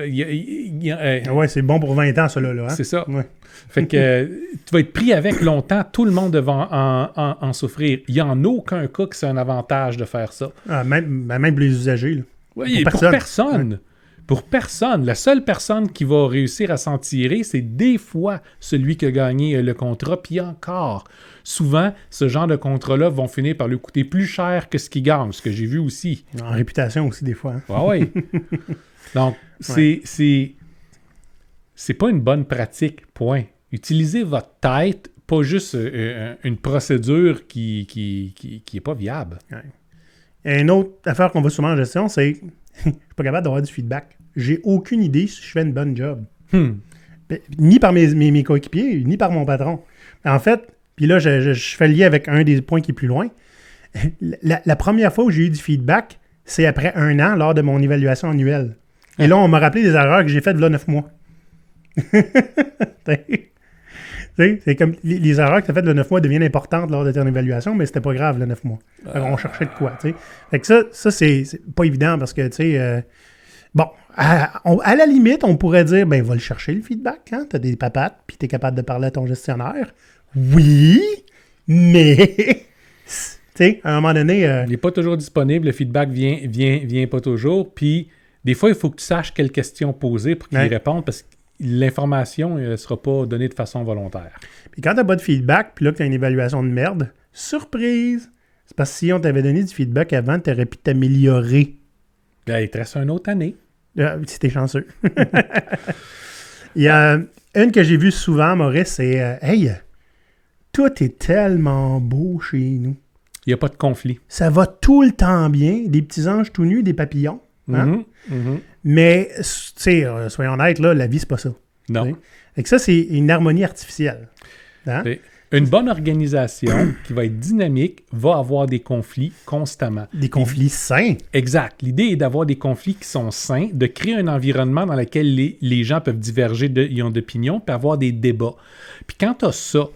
c'est bon pour 20 ans, cela. Là, hein? C'est ça. Ouais. Fait que tu vas être pris avec longtemps, tout le monde va en souffrir. Il n'y a en aucun cas que c'est un avantage de faire ça. Même les usagers. Là. Oui, pour personne. Pour personne. La seule personne qui va réussir à s'en tirer, c'est des fois celui qui a gagné le contrat. Puis encore, souvent, ce genre de contrats-là vont finir par lui coûter plus cher que ce qu'il gagne, ce que j'ai vu aussi. En réputation aussi, des fois. Hein. Ah oui. Donc, c'est pas une bonne pratique, point. Utilisez votre tête, pas juste une procédure qui est pas viable. Ouais. Et une autre affaire qu'on voit souvent en gestion, c'est je suis pas capable d'avoir du feedback. J'ai aucune idée si je fais une bonne job. Ni par mes coéquipiers, ni par mon patron. En fait, puis là, je fais le lien avec un des points qui est plus loin. La première fois où j'ai eu du feedback, c'est après 1 an, lors de mon évaluation annuelle. Et là, on m'a rappelé des erreurs que j'ai faites là 9 mois. C'est comme les erreurs que tu as faites le 9 mois deviennent importantes lors de ton évaluation, mais c'était pas grave le 9 mois. On cherchait de quoi, tu sais. Fait que ça c'est pas évident parce que, tu sais, bon, à la limite, on pourrait dire, ben, va le chercher le feedback, hein. T'as des papates, puis t'es capable de parler à ton gestionnaire. Oui, mais, tu sais, à un moment donné... Il n'est pas toujours disponible, le feedback vient pas toujours, puis des fois, il faut que tu saches quelles questions poser pour qu'il y réponde, parce que l'information ne sera pas donnée de façon volontaire. Puis quand tu n'as pas de feedback, puis là que tu as une évaluation de merde, surprise! C'est parce que si on t'avait donné du feedback avant, tu aurais pu t'améliorer. Ben, il te reste une autre année. Si t'es chanceux. Il y a une que j'ai vue souvent, Maurice, c'est hey, tout est tellement beau chez nous. Il n'y a pas de conflit. Ça va tout le temps bien. Des petits anges tout nus, des papillons. Hein? Mais, tu sais, soyons honnêtes, là, la vie, c'est pas ça. Non. Et que ça, c'est une harmonie artificielle. Hein? Une bonne organisation qui va être dynamique va avoir des conflits constamment. Des conflits sains. Exact. L'idée est d'avoir des conflits qui sont sains, de créer un environnement dans lequel les gens peuvent diverger d'opinion, puis avoir des débats. Puis quand tu as ça,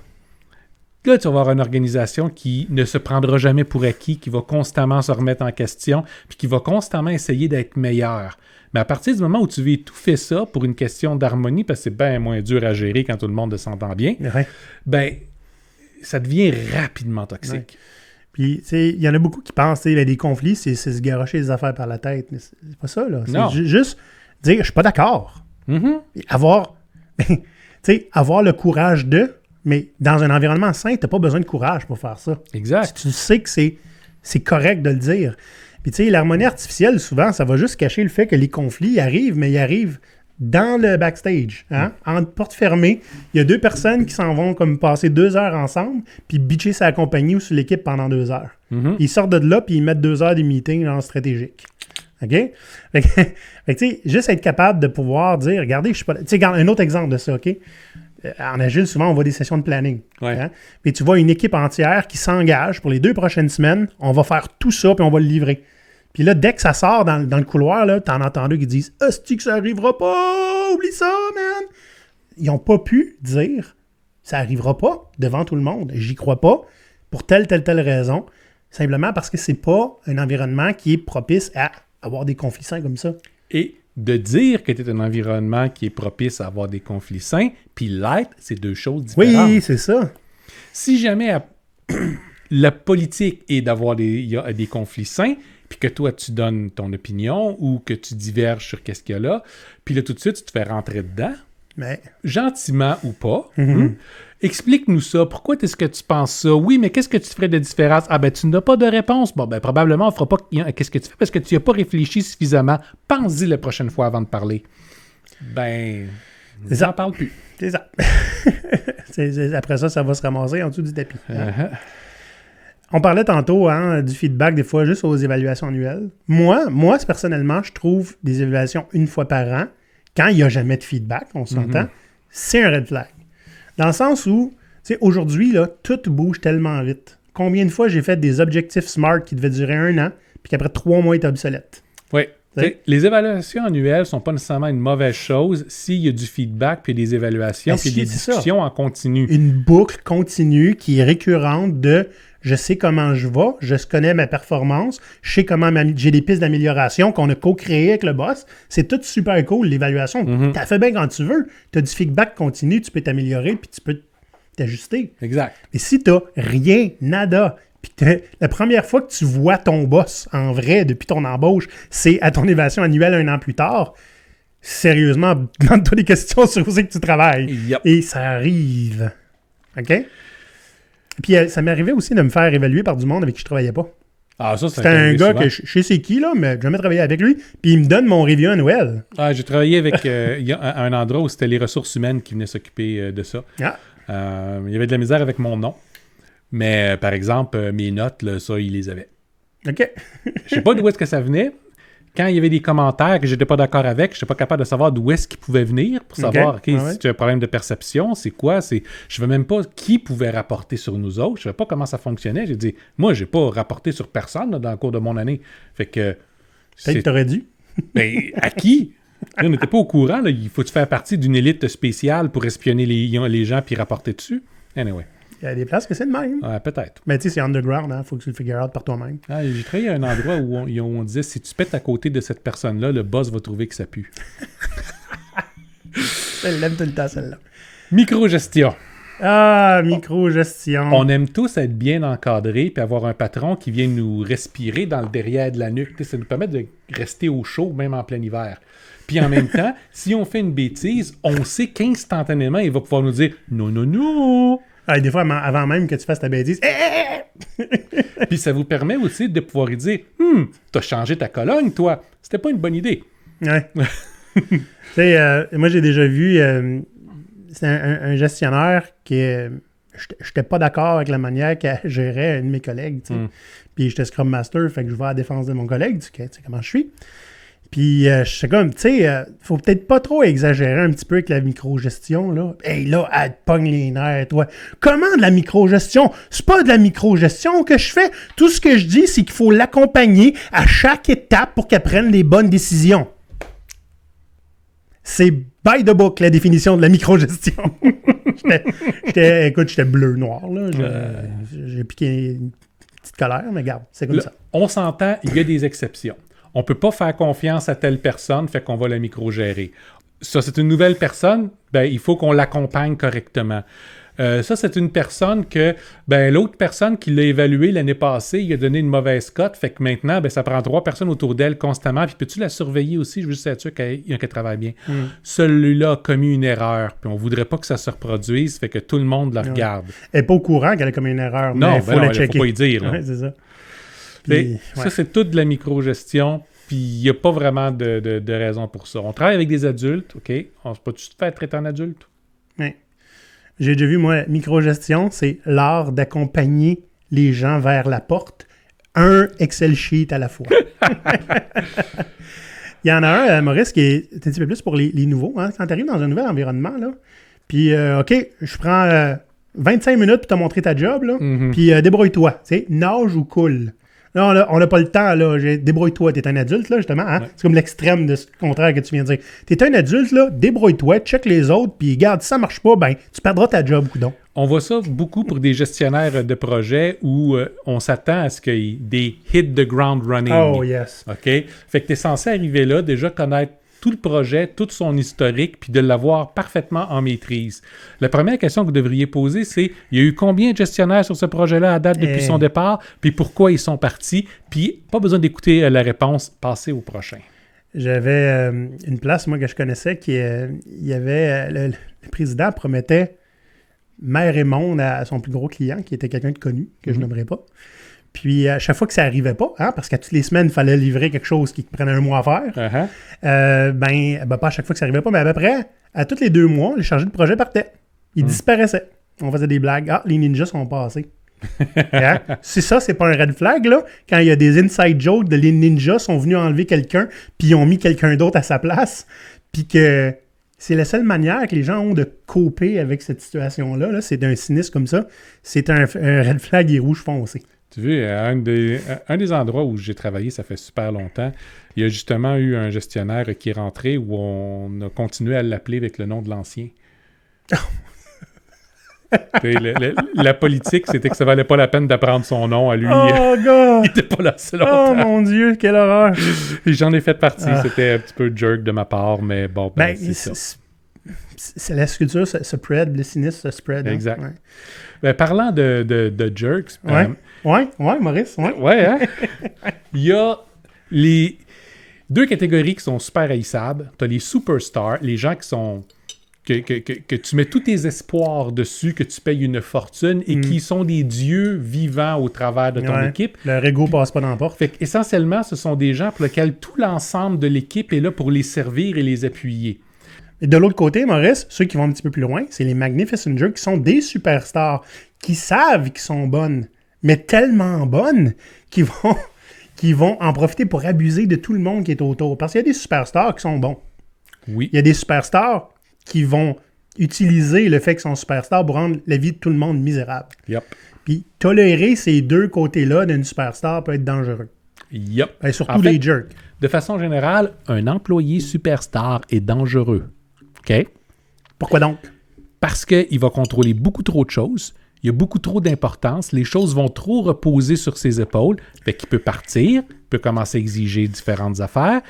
là, tu vas avoir une organisation qui ne se prendra jamais pour acquis, qui va constamment se remettre en question, puis qui va constamment essayer d'être meilleure. Mais à partir du moment où tu veux étouffer ça pour une question d'harmonie, parce que c'est bien moins dur à gérer quand tout le monde s'entend bien, ben ça devient rapidement toxique. Ouais. Puis, tu sais, il y en a beaucoup qui pensent, tu sais, des conflits, c'est se garocher les affaires par la tête. Mais c'est pas ça, là. C'est juste dire, je suis pas d'accord. Avoir le courage de... Mais dans un environnement sain, tu n'as pas besoin de courage pour faire ça. Exact. Tu sais que c'est correct de le dire. Puis tu sais, l'harmonie artificielle, souvent, ça va juste cacher le fait que les conflits arrivent, mais ils arrivent dans le backstage. Hein? En porte fermée, il y a 2 personnes qui s'en vont comme passer 2 heures ensemble, puis bitcher sa compagnie ou sur l'équipe pendant 2 heures. Ils sortent de là, puis ils mettent 2 heures de meeting genre stratégique. OK? Fait que tu sais, juste être capable de pouvoir dire, regardez, je suis pas... Tu sais, un autre exemple de ça, OK? En Agile, souvent, on voit des sessions de planning. Ouais. Hein? Mais tu vois une équipe entière qui s'engage pour les 2 prochaines semaines. On va faire tout ça, puis on va le livrer. Puis là, dès que ça sort dans le couloir, là, t'en entends deux qui disent « Hostie que ça arrivera pas! Oublie ça, man! » Ils n'ont pas pu dire « Ça arrivera pas devant tout le monde. J'y crois pas pour telle raison. » Simplement parce que c'est pas un environnement qui est propice à avoir des conflits sains comme ça. Et de dire que tu es un environnement qui est propice à avoir des conflits sains, puis l'être, c'est 2 choses différentes. Oui, c'est ça. Si jamais la politique est d'avoir des conflits sains, puis que toi, tu donnes ton opinion ou que tu diverges sur qu'est-ce qu'il y a là, puis là, tout de suite, tu te fais rentrer dedans, mais... gentiment ou pas, explique-nous ça. Pourquoi est-ce que tu penses ça? Oui, mais qu'est-ce que tu ferais de différence? Ah ben, tu n'as pas de réponse. Bon, ben, probablement, on ne fera pas qu'est-ce que tu fais parce que tu n'as pas réfléchi suffisamment. Pense-y la prochaine fois avant de parler. Ben, ça n'en parle plus. C'est ça. Après ça, ça va se ramasser en dessous du tapis. On parlait tantôt du feedback, des fois, juste aux évaluations annuelles. Moi, personnellement, je trouve des évaluations 1 fois par an, quand il n'y a jamais de feedback, on s'entend, c'est un red flag. Dans le sens où, tu sais, aujourd'hui, là, tout bouge tellement vite. Combien de fois j'ai fait des objectifs SMART qui devaient durer 1 an, puis qu'après 3 mois, ils étaient obsolètes? Oui. Les évaluations annuelles ne sont pas nécessairement une mauvaise chose s'il y a du feedback, puis des évaluations, puis des discussions en continu. Une boucle continue qui est récurrente de je sais comment je vais, je connais ma performance, je sais comment j'ai des pistes d'amélioration qu'on a co-créées avec le boss. C'est tout super cool, l'évaluation. T'as fait bien quand tu veux. Tu as du feedback continu, tu peux t'améliorer, puis tu peux t'ajuster. Exact. Mais si tu n'as rien, nada, puis la première fois que tu vois ton boss en vrai depuis ton embauche, c'est à ton évaluation annuelle 1 an plus tard, sérieusement, demande-toi des questions sur où c'est que tu travailles. Yep. Et ça arrive. OK? Puis ça m'est arrivé aussi de me faire évaluer par du monde avec qui je travaillais pas. Ah, ça, C'était un gars que je sais c'est qui, là, mais j'ai jamais travaillé avec lui. Puis il me donne mon review annuel. Ah, j'ai travaillé avec il y a un endroit où c'était les ressources humaines qui venaient s'occuper de ça. Ah. Il y avait de la misère avec mon nom. Mais par exemple, mes notes, là, ça, il les avait. OK. Je sais pas d'où est-ce que ça venait. Quand il y avait des commentaires que j'étais pas d'accord avec, je n'étais pas capable de savoir d'où est-ce qu'ils pouvaient venir pour savoir, OK, si tu as un problème de perception, c'est quoi? Je ne savais même pas qui pouvait rapporter sur nous autres. Je ne savais pas comment ça fonctionnait. J'ai dit, moi, j'ai pas rapporté sur personne là, dans le cours de mon année. Fait que... Peut-être que t'aurais dû. Mais à qui? Là, on n'était pas au courant. Là. Il faut faire partie d'une élite spéciale pour espionner les gens puis rapporter dessus. Anyway. Il y a des places que c'est de même. Ouais, peut-être. Mais tu sais, c'est underground, hein. Faut que tu le figures out par toi-même. Ah, j'ai travaillé à un endroit où on disait, si tu pètes à côté de cette personne-là, le boss va trouver que ça pue. Elle l'aime tout le temps, celle-là. Microgestion. Ah, microgestion. On aime tous être bien encadrés puis avoir un patron qui vient nous respirer dans le derrière de la nuque. Ça nous permet de rester au chaud, même en plein hiver. Puis en même temps, si on fait une bêtise, on sait qu'instantanément, il va pouvoir nous dire « Non, non, non ». Ah, des fois, avant même que tu fasses ta bêtise. Puis ça vous permet aussi de pouvoir lui dire t'as changé ta colonne, toi. C'était pas une bonne idée. Ouais. Tu sais, moi, j'ai déjà vu c'est un gestionnaire qui j'étais pas d'accord avec la manière qu'elle gérait un de mes collègues. Tu sais. Puis j'étais Scrum Master, fait que je vais à la défense de mon collègue. Tu sais comment je suis. Puis je sais comme, tu sais, faut peut-être pas trop exagérer un petit peu avec la microgestion, là. Hey, là, elle te pogne les nerfs, toi. Comment de la microgestion? C'est pas de la microgestion que je fais. Tout ce que je dis, c'est qu'il faut l'accompagner à chaque étape pour qu'elle prenne les bonnes décisions. C'est by the book, la définition de la microgestion. J'étais bleu-noir, là. J'ai piqué une petite colère, mais regarde, c'est comme là, ça. On s'entend, il y a des exceptions. On ne peut pas faire confiance à telle personne, fait qu'on va la micro-gérer. Ça, c'est une nouvelle personne, ben, il faut qu'on l'accompagne correctement. Ça, c'est une personne que, ben, l'autre personne qui l'a évaluée l'année passée, il a donné une mauvaise cote, fait que maintenant, ben, ça prend 3 personnes autour d'elle constamment, puis peux-tu la surveiller aussi? Je veux juste être sûr qu'elle travaille bien. Celui-là a commis une erreur, puis on voudrait pas que ça se reproduise, fait que tout le monde la regarde. Elle n'est pas au courant qu'elle a commis une erreur, non, mais il faut la checker. Il faut pas y dire. Ouais, c'est ça. Puis, ça, c'est toute de la microgestion, puis il n'y a pas vraiment de raison pour ça. On travaille avec des adultes, OK? On se peut-tu te faire traiter en adulte? Oui. J'ai déjà vu, moi, microgestion, c'est l'art d'accompagner les gens vers la porte, un Excel sheet à la fois. Il y en a un, Maurice, qui est un petit peu plus pour les nouveaux. Hein? Quand tu arrives dans un nouvel environnement, là, puis, OK, je prends 25 minutes pour te montrer ta job, là, puis débrouille-toi. Tu sais, nage ou coule. Là, on n'a pas le temps, là. Débrouille-toi. T'es un adulte, là, justement. Hein? Ouais. C'est comme l'extrême de ce contraire que tu viens de dire. T'es un adulte, là. Débrouille-toi, check les autres, puis regarde, si ça marche pas, ben, tu perdras ta job, coudonc. On voit ça beaucoup pour des gestionnaires de projets où on s'attend à ce qu'il y ait des hit the ground running. Oh, yes. OK? Fait que t'es censé arriver là, déjà connaître tout le projet, tout son historique, puis de l'avoir parfaitement en maîtrise. La première question que vous devriez poser, c'est il y a eu combien de gestionnaires sur ce projet-là à date depuis son départ, puis pourquoi ils sont partis, puis pas besoin d'écouter la réponse, passez au prochain. J'avais une place, moi, que je connaissais, qui il y avait le président promettait mer et monde à son plus gros client, qui était quelqu'un de connu, que je nommerai pas. Puis, à chaque fois que ça n'arrivait pas, hein, parce qu'à toutes les semaines, il fallait livrer quelque chose qui prenait 1 mois à faire, pas à chaque fois que ça n'arrivait pas, mais à peu près, à tous les 2 mois, les chargés de projet partaient. Ils disparaissaient. On faisait des blagues. Ah, les ninjas sont passés. Hein? Si ça, c'est pas un red flag, là, quand il y a des inside jokes de les ninjas sont venus enlever quelqu'un, puis ils ont mis quelqu'un d'autre à sa place, puis que c'est la seule manière que les gens ont de coper avec cette situation-là, là, c'est d'un cynisme comme ça. C'est un red flag et rouge foncé. Tu vois, un des endroits où j'ai travaillé, ça fait super longtemps, il y a justement eu un gestionnaire qui est rentré où on a continué à l'appeler avec le nom de l'ancien. La politique, c'était que ça valait pas la peine d'apprendre son nom à lui. Oh, God! Il était pas là assez longtemps. Oh, mon Dieu, quelle horreur! Puis j'en ai fait partie. C'était un petit peu jerk de ma part, mais bon, c'est ça. c'est la sculpture se spread, le sinistre se spread. Exact. Hein? Ouais. Ben, parlant de jerks... Ouais, Maurice, ouais. Ouais, hein? Il y a les deux catégories qui sont super haïssables. Tu as les superstars, les gens qui sont... Que tu mets tous tes espoirs dessus, que tu payes une fortune et qui sont des dieux vivants au travers de ton équipe. Leur ego passe pas dans la porte. Fait qu'essentiellement, ce sont des gens pour lesquels tout l'ensemble de l'équipe est là pour les servir et les appuyer. Et de l'autre côté, Maurice, ceux qui vont un petit peu plus loin, c'est les Magnificent Jerks qui sont des superstars, qui savent qu'ils sont bonnes, mais tellement bonnes qu'ils vont en profiter pour abuser de tout le monde qui est autour. Parce qu'il y a des superstars qui sont bons. Oui. Il y a des superstars qui vont utiliser le fait qu'ils sont superstars pour rendre la vie de tout le monde misérable. Yep. Puis tolérer ces deux côtés-là d'une superstar peut être dangereux. Yep. Et surtout les jerks. De façon générale, un employé superstar est dangereux. OK? Pourquoi donc? Parce qu'il va contrôler beaucoup trop de choses. Il y a beaucoup trop d'importance. Les choses vont trop reposer sur ses épaules. Fait qu'il peut partir, peut commencer à exiger différentes affaires,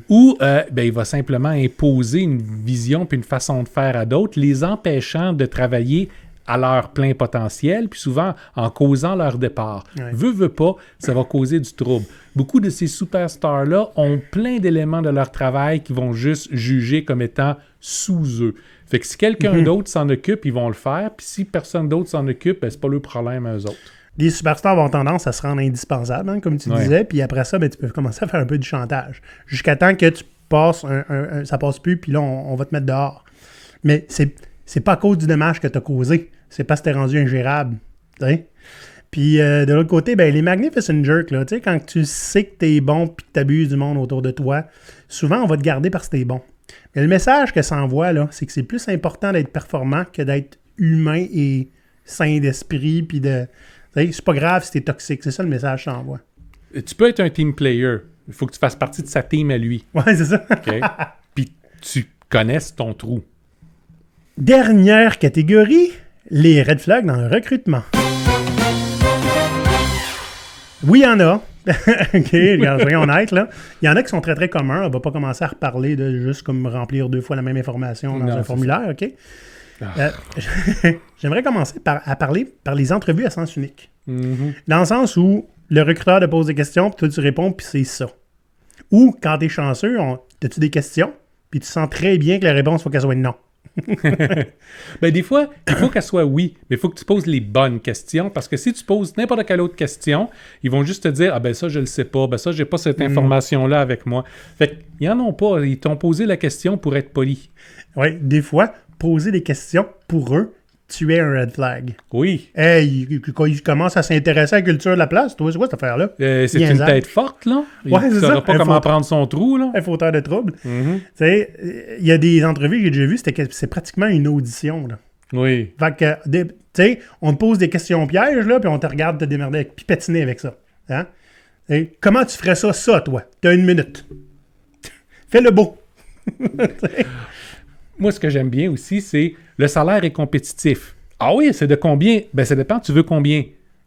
ou il va simplement imposer une vision puis une façon de faire à d'autres, les empêchant de travailler à leur plein potentiel, puis souvent en causant leur départ. Ouais. Veut pas, ça va causer du trouble. Beaucoup de ces superstars-là ont plein d'éléments de leur travail qui vont juste juger comme étant sous eux. Fait que si quelqu'un d'autre s'en occupe, ils vont le faire, puis si personne d'autre s'en occupe, ben, c'est pas le problème à eux autres. Les superstars ont tendance à se rendre indispensables, hein, comme tu disais, puis après ça, ben, tu peux commencer à faire un peu du chantage. Jusqu'à temps que tu passes, ça passe plus, puis là, on va te mettre dehors. Mais c'est pas à cause du dommage que tu as causé, c'est parce que t'es rendu ingérable. T'sais? Puis de l'autre côté, ben, les Magnificent Jerks, là, quand tu sais que t'es bon puis que t'abuses du monde autour de toi, souvent on va te garder parce que t'es bon. Mais le message que ça envoie, là, c'est que c'est plus important d'être performant que d'être humain et sain d'esprit, puis de... C'est pas grave si t'es toxique, c'est ça le message que ça envoie. Tu peux être un team player, il faut que tu fasses partie de sa team à lui. Ouais, c'est ça. Okay? Puis tu connaisses ton trou. Dernière catégorie, les red flags dans le recrutement. Oui, il y en a. OK, regarde, soyons honnêtes, là. Il y en a qui sont très, très communs. On va pas commencer à reparler de juste comme remplir 2 fois la même information dans un formulaire, OK? J'aimerais commencer à parler par les entrevues à sens unique. Dans le sens où le recruteur te pose des questions, puis toi, tu réponds, puis c'est ça. Ou, quand t'es chanceux, as-tu des questions, puis tu sens très bien que la réponse, il faut qu'elle soit non. Ben, des fois, il faut qu'elle soit oui, mais il faut que tu poses les bonnes questions, parce que si tu poses n'importe quelle autre question, ils vont juste te dire « Ah ben ça, je le sais pas, ben ça, j'ai pas cette information-là avec moi. » Fait qu'ils en ont pas, ils t'ont posé la question pour être poli. Oui, des fois, poser des questions pour eux, tu es un red flag. Oui. Hey, quand ils commencent à s'intéresser à la culture de la place, toi, c'est quoi cette affaire-là? C'est une tête forte, là. Ouais, c'est ça. Il ne saura pas comment prendre son trou, là. Un fauteur de trouble. Tu sais, il y a des entrevues que j'ai déjà vues, c'est pratiquement une audition, là. Oui. Fait que, tu sais, on te pose des questions pièges, là, puis on te regarde te démerder, puis patiner avec ça. Hein? Et comment tu ferais ça, toi? T'as 1 minute. Fais le beau. Moi, ce que j'aime bien aussi, c'est le salaire est compétitif. Ah oui, c'est de combien? Ben, ça dépend, tu veux combien?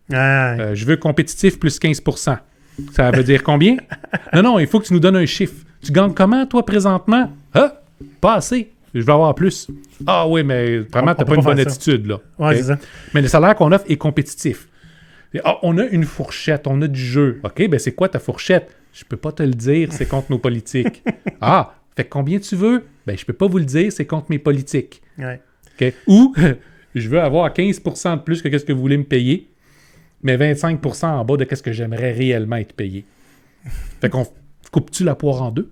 Je veux compétitif plus 15%. Ça veut dire combien? Non, il faut que tu nous donnes un chiffre. Tu gagnes comment, toi, présentement? Ah, pas assez. Je veux avoir plus. Ah oui, mais vraiment, tu n'as pas une bonne attitude, là. Ouais, okay? C'est ça. Mais le salaire qu'on offre est compétitif. On a une fourchette, on a du jeu. OK, ben c'est quoi ta fourchette? Je peux pas te le dire, c'est contre nos politiques. Ah, fait que combien tu veux? Ben, je peux pas vous le dire, c'est contre mes politiques. Ouais. Okay? Ou, je veux avoir 15% de plus que ce que vous voulez me payer, mais 25% en bas de ce que j'aimerais réellement être payé. Fait qu'on coupe-tu la poire en deux?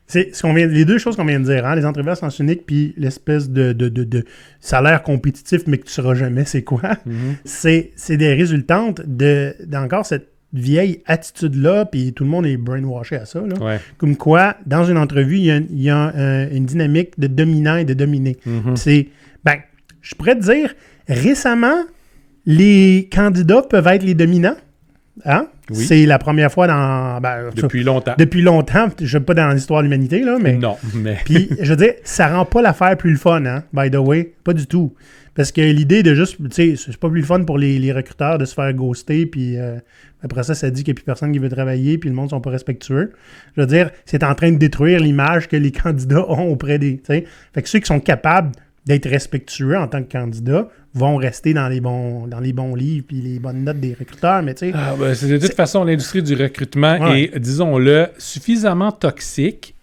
C'est les deux choses qu'on vient de dire, hein? Les entrevues à sens unique puis l'espèce de salaire compétitif, mais que tu ne sauras jamais c'est quoi. C'est des résultantes d'encore cette vieille attitude-là, puis tout le monde est brainwashé à ça. Là. Ouais. Comme quoi, dans une entrevue, il y a une dynamique de dominant et de dominé. Je pourrais te dire, récemment, les candidats peuvent être les dominants, Hein? Oui. C'est la première fois dans... Depuis longtemps. Depuis longtemps. Je ne pas dans l'histoire de l'humanité, là, mais... Non, mais... Puis, je veux dire, ça rend pas l'affaire plus le fun, hein, by the way. Pas du tout. Parce que l'idée de juste... Tu sais, c'est pas plus le fun pour les recruteurs de se faire ghoster, puis après ça dit qu'il n'y a plus personne qui veut travailler, puis le monde ne sont pas respectueux. Je veux dire, c'est en train de détruire l'image que les candidats ont auprès des... T'sais. Fait que ceux qui sont capables d'être respectueux en tant que candidats vont rester dans les bons livres puis les bonnes notes des recruteurs, mais tu sais... c'est de toute façon, l'industrie du recrutement est, disons-le, suffisamment toxique.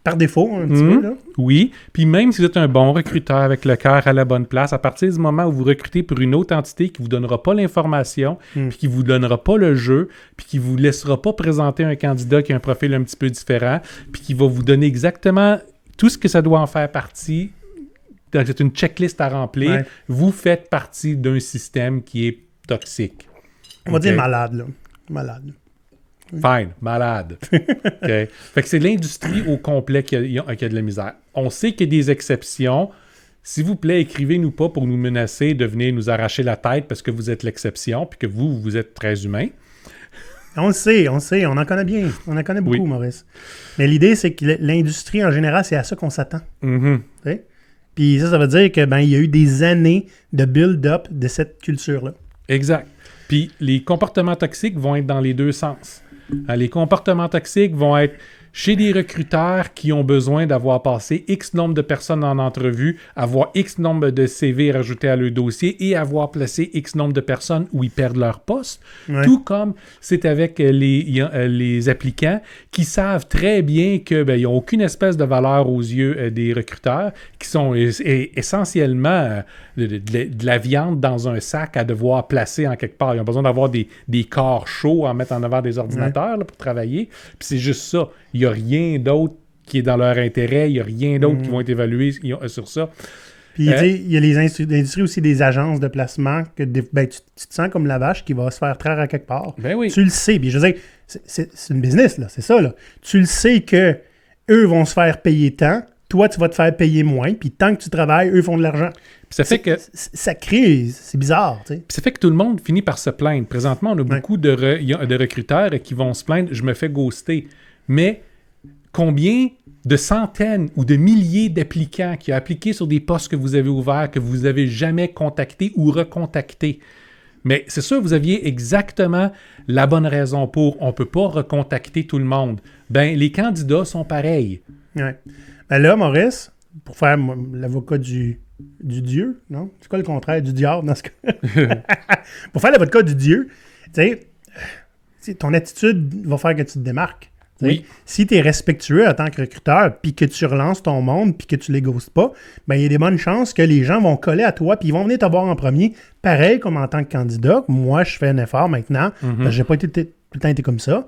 Par défaut, un petit peu, là. Oui, puis même si vous êtes un bon recruteur avec le cœur à la bonne place, à partir du moment où vous recrutez pour une autre entité qui ne vous donnera pas l'information, puis qui ne vous donnera pas le jeu, puis qui ne vous laissera pas présenter un candidat qui a un profil un petit peu différent, puis qui va vous donner exactement tout ce que ça doit en faire partie, c'est une checklist à remplir, vous faites partie d'un système qui est toxique. On va dire malade, là. Malade. Fine, malade. Okay. Fait que c'est l'industrie au complet qui a de la misère. On sait qu'il y a des exceptions. S'il vous plaît, écrivez-nous pas pour nous menacer de venir nous arracher la tête parce que vous êtes l'exception puis que vous êtes très humain. On le sait, on en connaît bien. On en connaît beaucoup, Maurice. Mais l'idée, c'est que l'industrie, en général, c'est à ça qu'on s'attend. Puis ça veut dire que il y a eu des années de build-up de cette culture-là. Exact. Puis les comportements toxiques vont être dans les deux sens. Les comportements toxiques vont être chez des recruteurs qui ont besoin d'avoir passé X nombre de personnes en entrevue, avoir X nombre de CV rajoutés à leur dossier et avoir placé X nombre de personnes où ils perdent leur poste. Tout comme c'est avec les applicants qui savent très bien qu'ils n'ont aucune espèce de valeur aux yeux des recruteurs, qui sont essentiellement de la viande dans un sac à devoir placer en quelque part. Ils ont besoin d'avoir des corps chauds à mettre en avant des ordinateurs là, pour travailler. Puis c'est juste ça. Il n'y a rien d'autre qui est dans leur intérêt. Il n'y a rien d'autre qui vont être évalués sur ça. Puis, il y a l'industrie aussi des agences de placement que tu te sens comme la vache qui va se faire traire à quelque part. Ben oui. Tu le sais. Puis, je veux dire, c'est une business, là. C'est ça, là. Tu le sais que eux vont se faire payer tant. Toi, tu vas te faire payer moins. Puis, tant que tu travailles, eux font de l'argent. Ça fait que ça crée... C'est bizarre, tu sais. Ça fait que tout le monde finit par se plaindre. Présentement, on a beaucoup de recruteurs qui vont se plaindre « je me fais ghoster ». Mais combien de centaines ou de milliers d'applicants qui ont appliqué sur des postes que vous avez ouverts, que vous n'avez jamais contactés ou recontactés? Mais c'est sûr, vous aviez exactement la bonne raison pour. On ne peut pas recontacter tout le monde. Les candidats sont pareils. Ouais. Là, Maurice, pour faire l'avocat du dieu, non? C'est quoi le contraire du diable dans ce cas? Pour faire l'avocat du dieu, tu sais, ton attitude va faire que tu te démarques. Oui. Si tu es respectueux en tant que recruteur, puis que tu relances ton monde, puis que tu les ghostes pas, il y a des bonnes chances que les gens vont coller à toi, puis ils vont venir te voir en premier. Pareil comme en tant que candidat. Moi, je fais un effort maintenant. Parce que j'ai pas tout le temps été comme ça.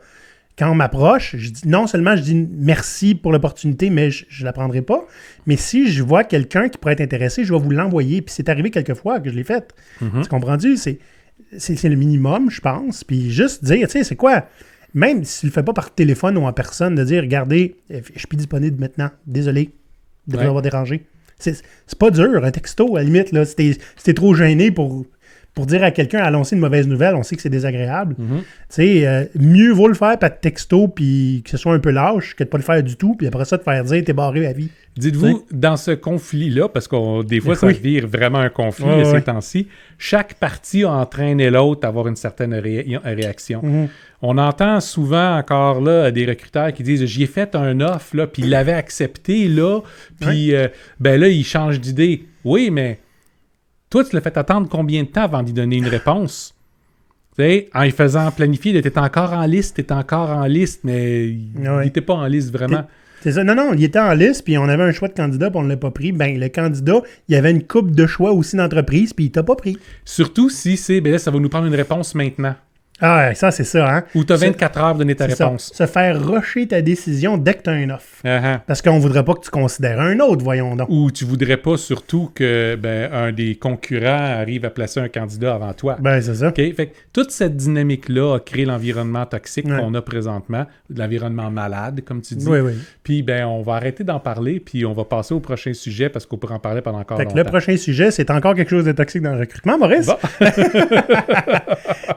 Quand on m'approche, je dis non seulement je dis merci pour l'opportunité, mais je ne la prendrai pas. Mais si je vois quelqu'un qui pourrait être intéressé, je vais vous l'envoyer. Puis c'est arrivé quelques fois que je l'ai fait. Tu comprends-tu? C'est le minimum, je pense. Puis juste dire, tu sais, c'est quoi? Même si tu ne le fais pas par téléphone ou en personne, de dire, regardez, je suis plus disponible maintenant. Désolé de vous avoir dérangé. C'est pas dur, un texto, à la limite, là, si t'es trop gêné pour dire à quelqu'un, annoncer une mauvaise nouvelle, on sait que c'est désagréable. Tu sais, mieux vaut le faire par texto, puis que ce soit un peu lâche, que de pas le faire du tout, puis après ça, te faire dire, t'es barré à vie. Dites-vous, dans ce conflit-là, parce que des fois, ça vire vraiment un conflit ces temps-ci, chaque partie a entraîné l'autre à avoir une certaine réaction. On entend souvent encore là des recruteurs qui disent « j'y ai fait un offre, là, puis il l'avait accepté, là, puis là, il change d'idée. » Oui, mais toi, tu l'as fait attendre combien de temps avant d'y donner une réponse? Tu sais, en y faisant planifier, tu étais encore en liste, mais il n'était pas en liste vraiment. C'est ça. Non, il était en liste, puis on avait un choix de candidat, puis on ne l'a pas pris. Le candidat, il y avait une couple de choix aussi d'entreprise, puis il t'a pas pris. Surtout si c'est, là, ça va nous prendre une réponse maintenant. Ah, ça, c'est ça, hein? Ou tu as 24 heures pour donner ta réponse. Se faire rusher ta décision dès que tu as une offre. Parce qu'on ne voudrait pas que tu considères un autre, voyons donc. Ou tu voudrais pas surtout que un des concurrents arrive à placer un candidat avant toi. C'est ça. Okay? Fait que toute cette dynamique-là a créé l'environnement toxique qu'on a présentement, l'environnement malade, comme tu dis. Oui. Puis, on va arrêter d'en parler, puis on va passer au prochain sujet, parce qu'on pourrait en parler pendant encore longtemps. Le prochain sujet, c'est encore quelque chose de toxique dans le recrutement, Maurice. Bon.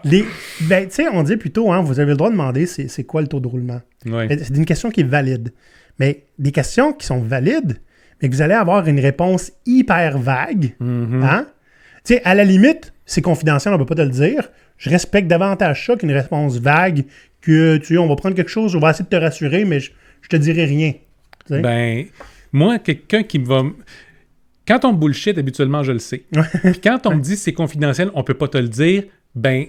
Ben, tu sais, on dit plutôt, hein, vous avez le droit de demander c'est quoi le taux de roulement. Ouais. C'est une question qui est valide. Mais des questions qui sont valides, mais que vous allez avoir une réponse hyper vague, hein? Tu sais, à la limite, c'est confidentiel, on ne peut pas te le dire. Je respecte davantage ça qu'une réponse vague que, tu sais, on va prendre quelque chose, on va essayer de te rassurer, mais je te dirai rien. T'sais? Ben, moi, quelqu'un qui me va... Quand on me bullshit, habituellement, je le sais. Puis quand on me dit c'est confidentiel, on peut pas te le dire, ben,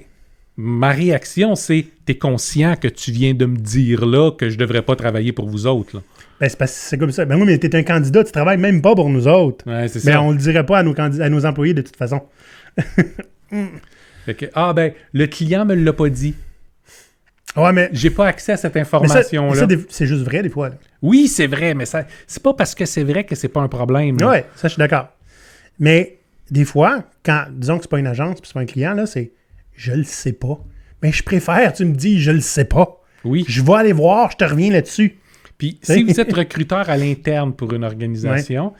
ma réaction, c'est t'es conscient que tu viens de me dire là que je devrais pas travailler pour vous autres, là. Ben, c'est parce que c'est comme ça. Ben oui, mais t'es un candidat, tu travailles même pas pour nous autres. Ouais, c'est Mais ça. on le dirait pas à nos employés de toute façon. Fait que, ben, le client me l'a pas dit. Ouais, mais... J'ai pas accès à cette mais information-là. c'est juste vrai, des fois. Là. Oui, c'est vrai, mais ça, c'est pas parce que c'est vrai que c'est pas un problème. Là. Ouais, ça, je suis d'accord. Mais des fois, quand, disons que c'est pas une agence puis c'est pas un client, là, c'est « je le sais pas ». Ben, je préfère, tu me dis « je le sais pas ». Oui. Je vais aller voir, je te reviens là-dessus. Puis si vous êtes recruteur à l'interne pour une organisation,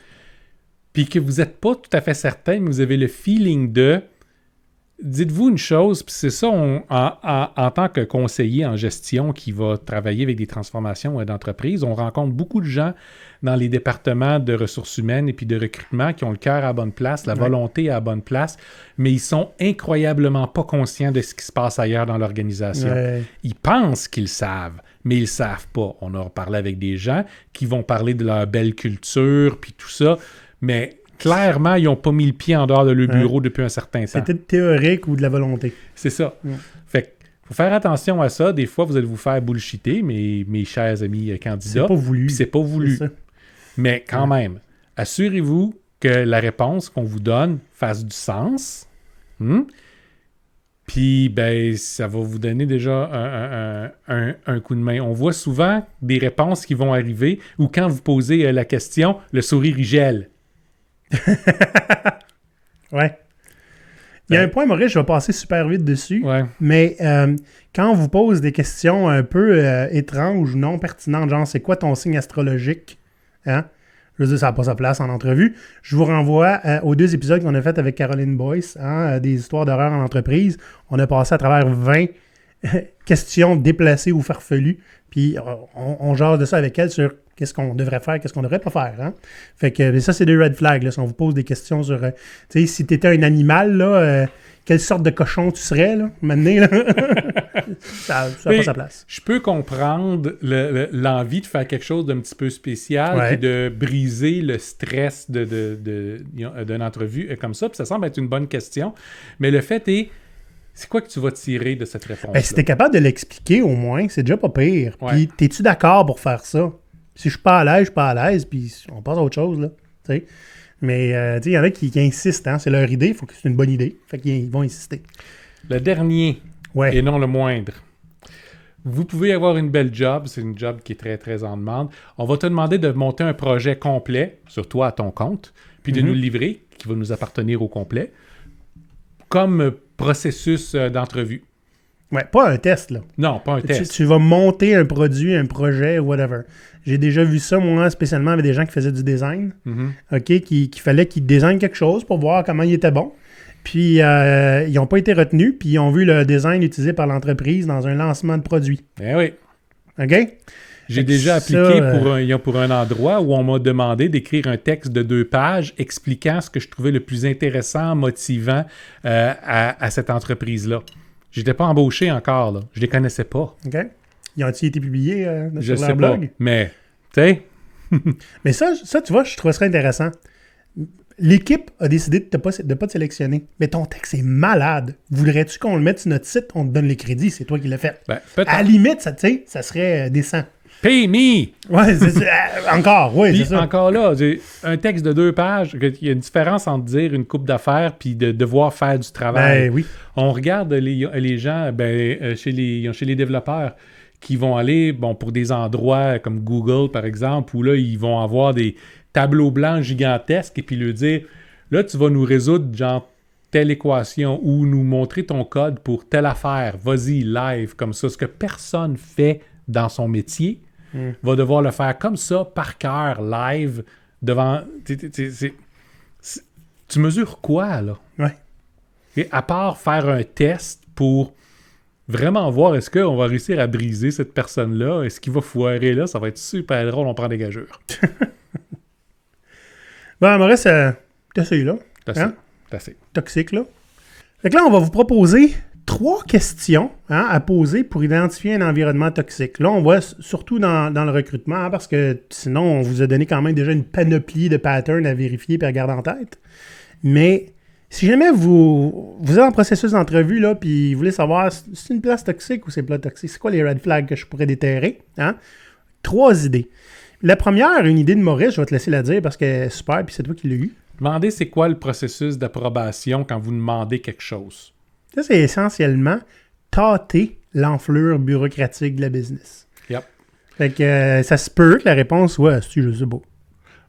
puis que vous n'êtes pas tout à fait certain, mais vous avez le feeling de... Dites-vous une chose, puis c'est ça, en tant que conseiller en gestion qui va travailler avec des transformations d'entreprise, on rencontre beaucoup de gens dans les départements de ressources humaines et puis de recrutement qui ont le cœur à la bonne place, la volonté à la bonne place, mais ils sont incroyablement pas conscients de ce qui se passe ailleurs dans l'organisation. Ouais. Ils pensent qu'ils savent, mais ils ne savent pas. On a parlé avec des gens qui vont parler de leur belle culture puis tout ça, mais... Clairement, ils n'ont pas mis le pied en dehors de leur bureau depuis un certain temps. C'était théorique ou de la volonté. C'est ça. Fait que, faut faire attention à ça. Des fois, vous allez vous faire bullshiter, mes chers amis candidats. C'est pas voulu. Puis c'est pas voulu. C'est ça. Mais quand même, assurez-vous que la réponse qu'on vous donne fasse du sens. Puis, ben, ça va vous donner déjà un coup de main. On voit souvent des réponses qui vont arriver où quand vous posez la question, le sourire il gèle. Ouais. Il y a un point, Maurice, je vais passer super vite dessus. Ouais. Mais quand on vous pose des questions un peu étranges ou non pertinentes, genre c'est quoi ton signe astrologique? Hein? Je veux dire, ça n'a pas sa place en entrevue. Je vous renvoie aux 2 épisodes qu'on a fait avec Caroline Boyce, hein, des histoires d'horreur en entreprise. On a passé à travers 20 questions déplacées ou farfelues. Puis on jase de ça avec elle sur qu'est-ce qu'on devrait faire, qu'est-ce qu'on devrait pas faire. Hein? Fait que ça, c'est des red flags. Là, si on vous pose des questions sur... tu sais, si tu étais un animal, là, quelle sorte de cochon tu serais, là, maintenant, là? Ça n'a pas sa place. Je peux comprendre l'envie de faire quelque chose d'un petit peu spécial et de briser le stress d'une entrevue comme ça. Puis ça semble être une bonne question. Mais le fait est... C'est quoi que tu vas tirer de cette réponse-là? Ben, si t'es capable de l'expliquer au moins, c'est déjà pas pire. Ouais. Puis, t'es-tu d'accord pour faire ça? Si je suis pas à l'aise, je suis pas à l'aise, puis on passe à autre chose, là. T'sais. Mais, tu sais, il y en a qui insistent, hein? C'est leur idée, il faut que c'est une bonne idée. Fait qu'ils vont insister. Le dernier, et non le moindre. Vous pouvez avoir une belle job, c'est une job qui est très, très en demande. On va te demander de monter un projet complet, sur toi à ton compte, puis de nous le livrer, qui va nous appartenir au complet, comme processus d'entrevue. Ouais, pas un test, là. Non, pas un test. Tu vas monter un produit, un projet, whatever. J'ai déjà vu ça, moi, spécialement avec des gens qui faisaient du design, OK, qu'il fallait qu'ils designent quelque chose pour voir comment il était bon. Puis, ils n'ont pas été retenus, puis ils ont vu le design utilisé par l'entreprise dans un lancement de produit. Eh oui. OK? J'ai déjà appliqué pour un endroit où on m'a demandé d'écrire un texte de 2 pages expliquant ce que je trouvais le plus intéressant, motivant à cette entreprise-là. J'étais pas embauché encore, là. Je les connaissais pas. OK? Ils ont-ils été publiés Je sur sais leur pas, blog? mais, tu sais... Mais ça, tu vois, je trouve ça intéressant. L'équipe a décidé de ne pas te sélectionner. Mais ton texte est malade. Voudrais-tu qu'on le mette sur notre site? On te donne les crédits, c'est toi qui l'as fait. Ben, peut-être. À la limite, ça serait décent. Pay me! Ouais, encore, oui, c'est Puis ça. encore là, un texte de 2 pages, il y a une différence entre dire une coupe d'affaires puis de devoir faire du travail. Ben oui. On regarde les gens chez les développeurs qui vont aller pour des endroits comme Google, par exemple, où là, ils vont avoir des tableaux blancs gigantesques et puis leur dire, là, tu vas nous résoudre genre telle équation ou nous montrer ton code pour telle affaire. Vas-y, live, comme ça. Ce que personne fait dans son métier va devoir le faire comme ça, par cœur, live, devant... Tu mesures quoi, là? Ouais. Et à part faire un test pour vraiment voir est-ce qu'on va réussir à briser cette personne-là. Est-ce qu'il va foirer là? Ça va être super drôle, on prend des gageurs. Bon, Maurice, t'essayes là. T'essayes. Toxique, là. Fait que là, on va vous proposer 3 questions à poser pour identifier un environnement toxique. Là, on va surtout dans le recrutement, parce que sinon, on vous a donné quand même déjà une panoplie de patterns à vérifier et à garder en tête. Mais si jamais vous êtes en processus d'entrevue, là, puis vous voulez savoir si c'est une place toxique ou c'est pas toxique, c'est quoi les red flags que je pourrais déterrer? 3 idées. La première, une idée de Maurice, je vais te laisser la dire parce qu'elle est super, puis c'est toi qui l'as eu. Demandez c'est quoi le processus d'approbation quand vous demandez quelque chose. Ça, c'est essentiellement tâter l'enflure bureaucratique de la business. Yep. Fait que ça se peut que la réponse soit si je sais pas.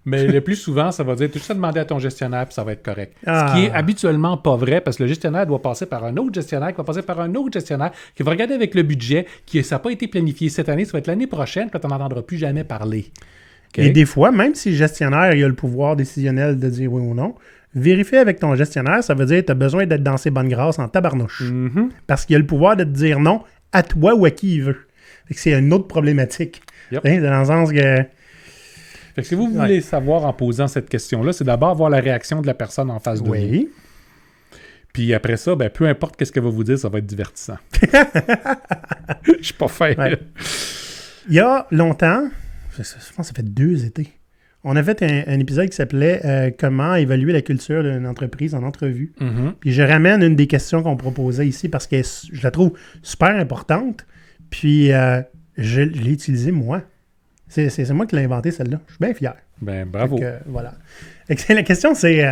Mais le plus souvent, ça va dire tu as juste à demander à ton gestionnaire puis ça va être correct. Ah. Ce qui est habituellement pas vrai parce que le gestionnaire doit passer par un autre gestionnaire qui va passer par un autre gestionnaire qui va regarder avec le budget qui ça n'a pas été planifié cette année, ça va être l'année prochaine puis tu n'en entendras plus jamais parler. Okay? Et des fois, même si le gestionnaire il a le pouvoir décisionnel de dire oui ou non, vérifier avec ton gestionnaire, ça veut dire que tu as besoin d'être dans ses bonnes grâces en tabarnouche. Mm-hmm. Parce qu'il a le pouvoir de te dire non à toi ou à qui il veut. Fait que c'est une autre problématique. Yep. Dans le sens que... Fait que si vous voulez savoir en posant cette question-là, c'est d'abord voir la réaction de la personne en face de vous. Puis après ça, ben, peu importe qu'est-ce qu'elle va vous dire, ça va être divertissant. Je suis pas fin. Ouais. Il y a longtemps, je pense que ça fait 2 étés, on a fait un épisode qui s'appelait Comment évaluer la culture d'une entreprise en entrevue. Mm-hmm. Puis je ramène une des questions qu'on proposait ici parce que je la trouve super importante. Puis je l'ai utilisée moi. C'est moi qui l'ai inventée, celle-là. Je suis bien fier. Ben, bravo. Voilà. La question, c'est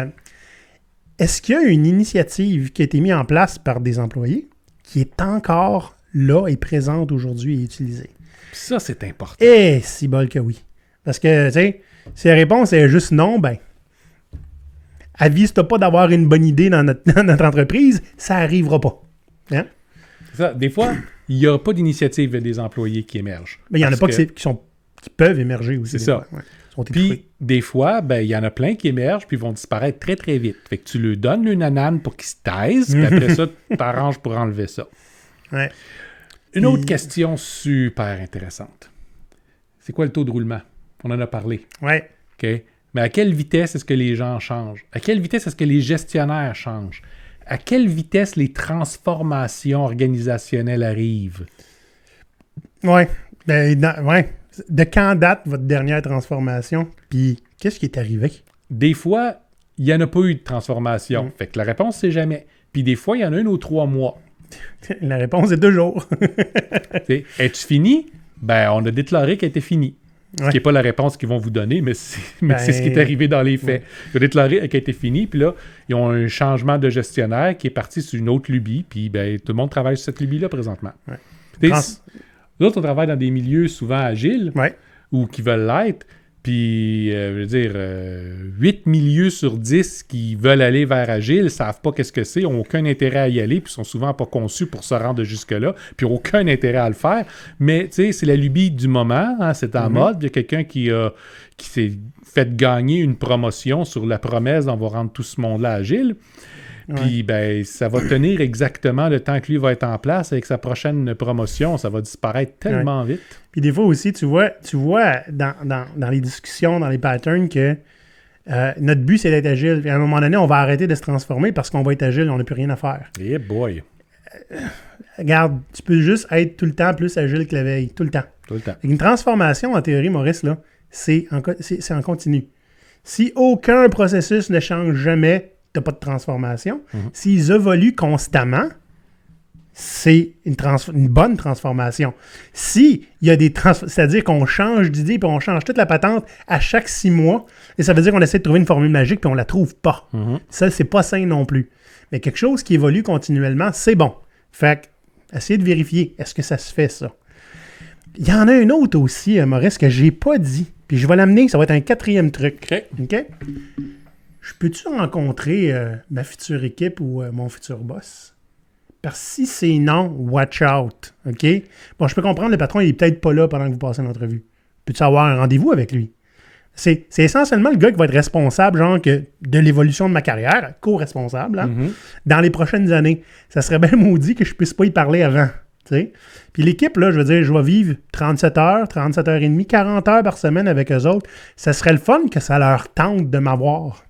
est-ce qu'il y a une initiative qui a été mise en place par des employés qui est encore là et présente aujourd'hui et utilisée? Ça, c'est important. Eh, si bol que oui. Parce que, tu sais, si la réponse est juste non, ben, avise-toi pas d'avoir une bonne idée dans notre entreprise, ça n'arrivera pas. Hein? Ça, des fois, il n'y a pas d'initiative des employés qui émergent. Mais il y en a pas qui peuvent émerger aussi. C'est ça. Puis, des fois, ben, il y en a plein qui émergent puis vont disparaître très, très vite. Fait que tu leur donnes une nanane pour qu'ils se taisent, puis après ça, tu t'arranges pour enlever ça. Ouais. Une autre question super intéressante. C'est quoi le taux de roulement? On en a parlé. Ouais. OK? Mais à quelle vitesse est-ce que les gens changent? À quelle vitesse est-ce que les gestionnaires changent? À quelle vitesse les transformations organisationnelles arrivent? Ouais. Ouais. De quand date votre dernière transformation? Puis, qu'est-ce qui est arrivé? Des fois, il n'y en a pas eu de transformation. Fait que la réponse, c'est jamais. Puis des fois, il y en a une aux 3 mois. La réponse est 2 jours. Es-tu fini? Ben, on a déclaré qu'elle était finie. Ce qui n'est pas la réponse qu'ils vont vous donner, mais c'est ce qui est arrivé dans les faits. Ils ont déclaré qu'elle était finie, puis là, ils ont un changement de gestionnaire qui est parti sur une autre lubie, puis ben, tout le monde travaille sur cette lubie-là présentement. Nous autres, on travaille dans des milieux souvent agiles, ou qui veulent l'être, puis, je veux dire, 8 milieux sur 10 qui veulent aller vers agile ne savent pas qu'est-ce que c'est, n'ont aucun intérêt à y aller, puis sont souvent pas conçus pour se rendre jusque-là, puis aucun intérêt à le faire. Mais, tu sais, c'est la lubie du moment, hein, c'est en mode. Il y a quelqu'un qui s'est fait gagner une promotion sur la promesse d'on va rendre tout ce monde-là agile. Puis, ben, ça va tenir exactement le temps que lui va être en place avec sa prochaine promotion. Ça va disparaître tellement vite. Puis des fois aussi, tu vois dans les discussions, dans les patterns, que notre but, c'est d'être agile. Puis à un moment donné, on va arrêter de se transformer parce qu'on va être agile, on n'a plus rien à faire. Eh boy! Regarde, tu peux juste être tout le temps plus agile que la veille. Tout le temps. Tout le temps. Une transformation, en théorie, Maurice, là, c'est en continu. Si aucun processus ne change jamais, tu n'as pas de transformation. S'ils évoluent constamment, c'est une bonne transformation. Si il y a des c'est-à-dire qu'on change d'idée puis on change toute la patente à chaque 6 mois, et ça veut dire qu'on essaie de trouver une formule magique puis on la trouve pas. Ça, c'est pas sain non plus. Mais quelque chose qui évolue continuellement, c'est bon. Fait que, essayez de vérifier, est-ce que ça se fait, ça? Il y en a un autre aussi, Maurice, que j'ai pas dit. Puis je vais l'amener, ça va être un 4e truc. OK? Je peux-tu rencontrer ma future équipe ou mon futur boss? Parce que si c'est non, watch out. OK? Bon, je peux comprendre, le patron, il est peut-être pas là pendant que vous passez l'entrevue. Peux-tu avoir un rendez-vous avec lui? C'est essentiellement le gars qui va être responsable, genre, de l'évolution de ma carrière, co-responsable, hein, dans les prochaines années. Ça serait bien maudit que je puisse pas y parler avant, tu sais. Puis l'équipe, là, je veux dire, je vais vivre 37 heures, 37 heures et demie, 40 heures par semaine avec eux autres. Ça serait le fun que ça leur tente de m'avoir.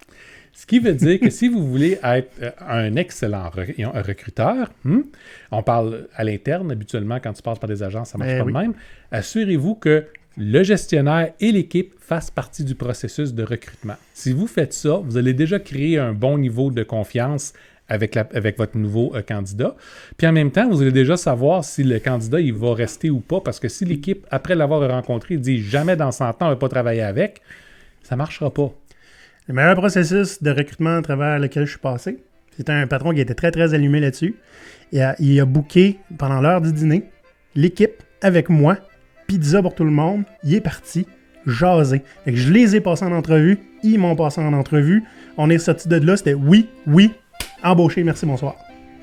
Ce qui veut dire que si vous voulez être un excellent recruteur, on parle à l'interne, habituellement, quand tu passes par des agences, ça ne marche pas de même, assurez-vous que le gestionnaire et l'équipe fassent partie du processus de recrutement. Si vous faites ça, vous allez déjà créer un bon niveau de confiance avec votre nouveau candidat. Puis en même temps, vous allez déjà savoir si le candidat il va rester ou pas, parce que si l'équipe, après l'avoir rencontré, dit « jamais dans 100 ans, on ne va pas travailler avec », ça ne marchera pas. Le meilleur processus de recrutement à travers lequel je suis passé, c'était un patron qui était très, très allumé là-dessus. Il a booké, pendant l'heure du dîner, l'équipe avec moi, pizza pour tout le monde. Il est parti jaser. Fait que je les ai passés en entrevue, ils m'ont passé en entrevue. On est sortis de là, c'était oui, embauché, merci, bonsoir.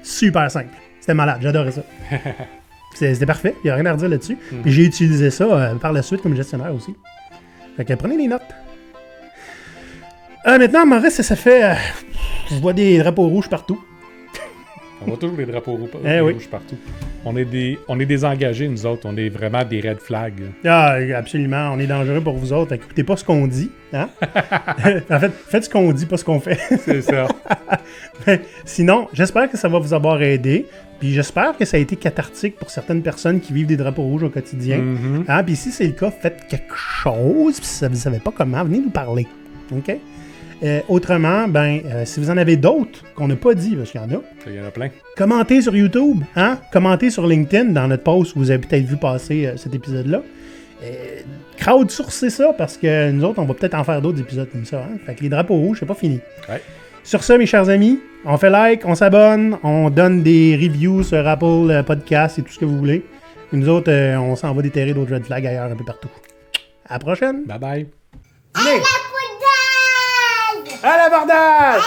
Super simple. C'était malade, j'adorais ça. C'était parfait, il n'y a rien à redire là-dessus. Puis j'ai utilisé ça par la suite comme gestionnaire aussi. Fait que prenez des notes. Maintenant, Maurice, ça fait... je vois des drapeaux rouges partout. On voit toujours des drapeaux rouges partout. On est des engagés, nous autres. On est vraiment des red flags. Ah, absolument. On est dangereux pour vous autres. Écoutez pas ce qu'on dit. Hein? En fait, faites ce qu'on dit, pas ce qu'on fait. C'est ça. Mais, sinon, j'espère que ça va vous avoir aidé. Puis j'espère que ça a été cathartique pour certaines personnes qui vivent des drapeaux rouges au quotidien. Hein? Puis si c'est le cas, faites quelque chose. Puis si vous ne savez pas comment, venez nous parler. OK? Autrement, si vous en avez d'autres qu'on n'a pas dit, parce qu'il y en a. Il y en a plein. Commentez sur YouTube, hein? Commentez sur LinkedIn dans notre post où vous avez peut-être vu passer cet épisode-là. Crowdsourcez ça parce que nous autres, on va peut-être en faire d'autres épisodes comme ça. Hein? Fait que les drapeaux rouges, c'est pas fini. Ouais. Sur ça, mes chers amis, on fait like, on s'abonne, on donne des reviews sur Apple Podcast et tout ce que vous voulez. Et nous autres, on s'en va déterrer d'autres red flags ailleurs un peu partout. À la prochaine! Bye bye! Allez! À l'abordage!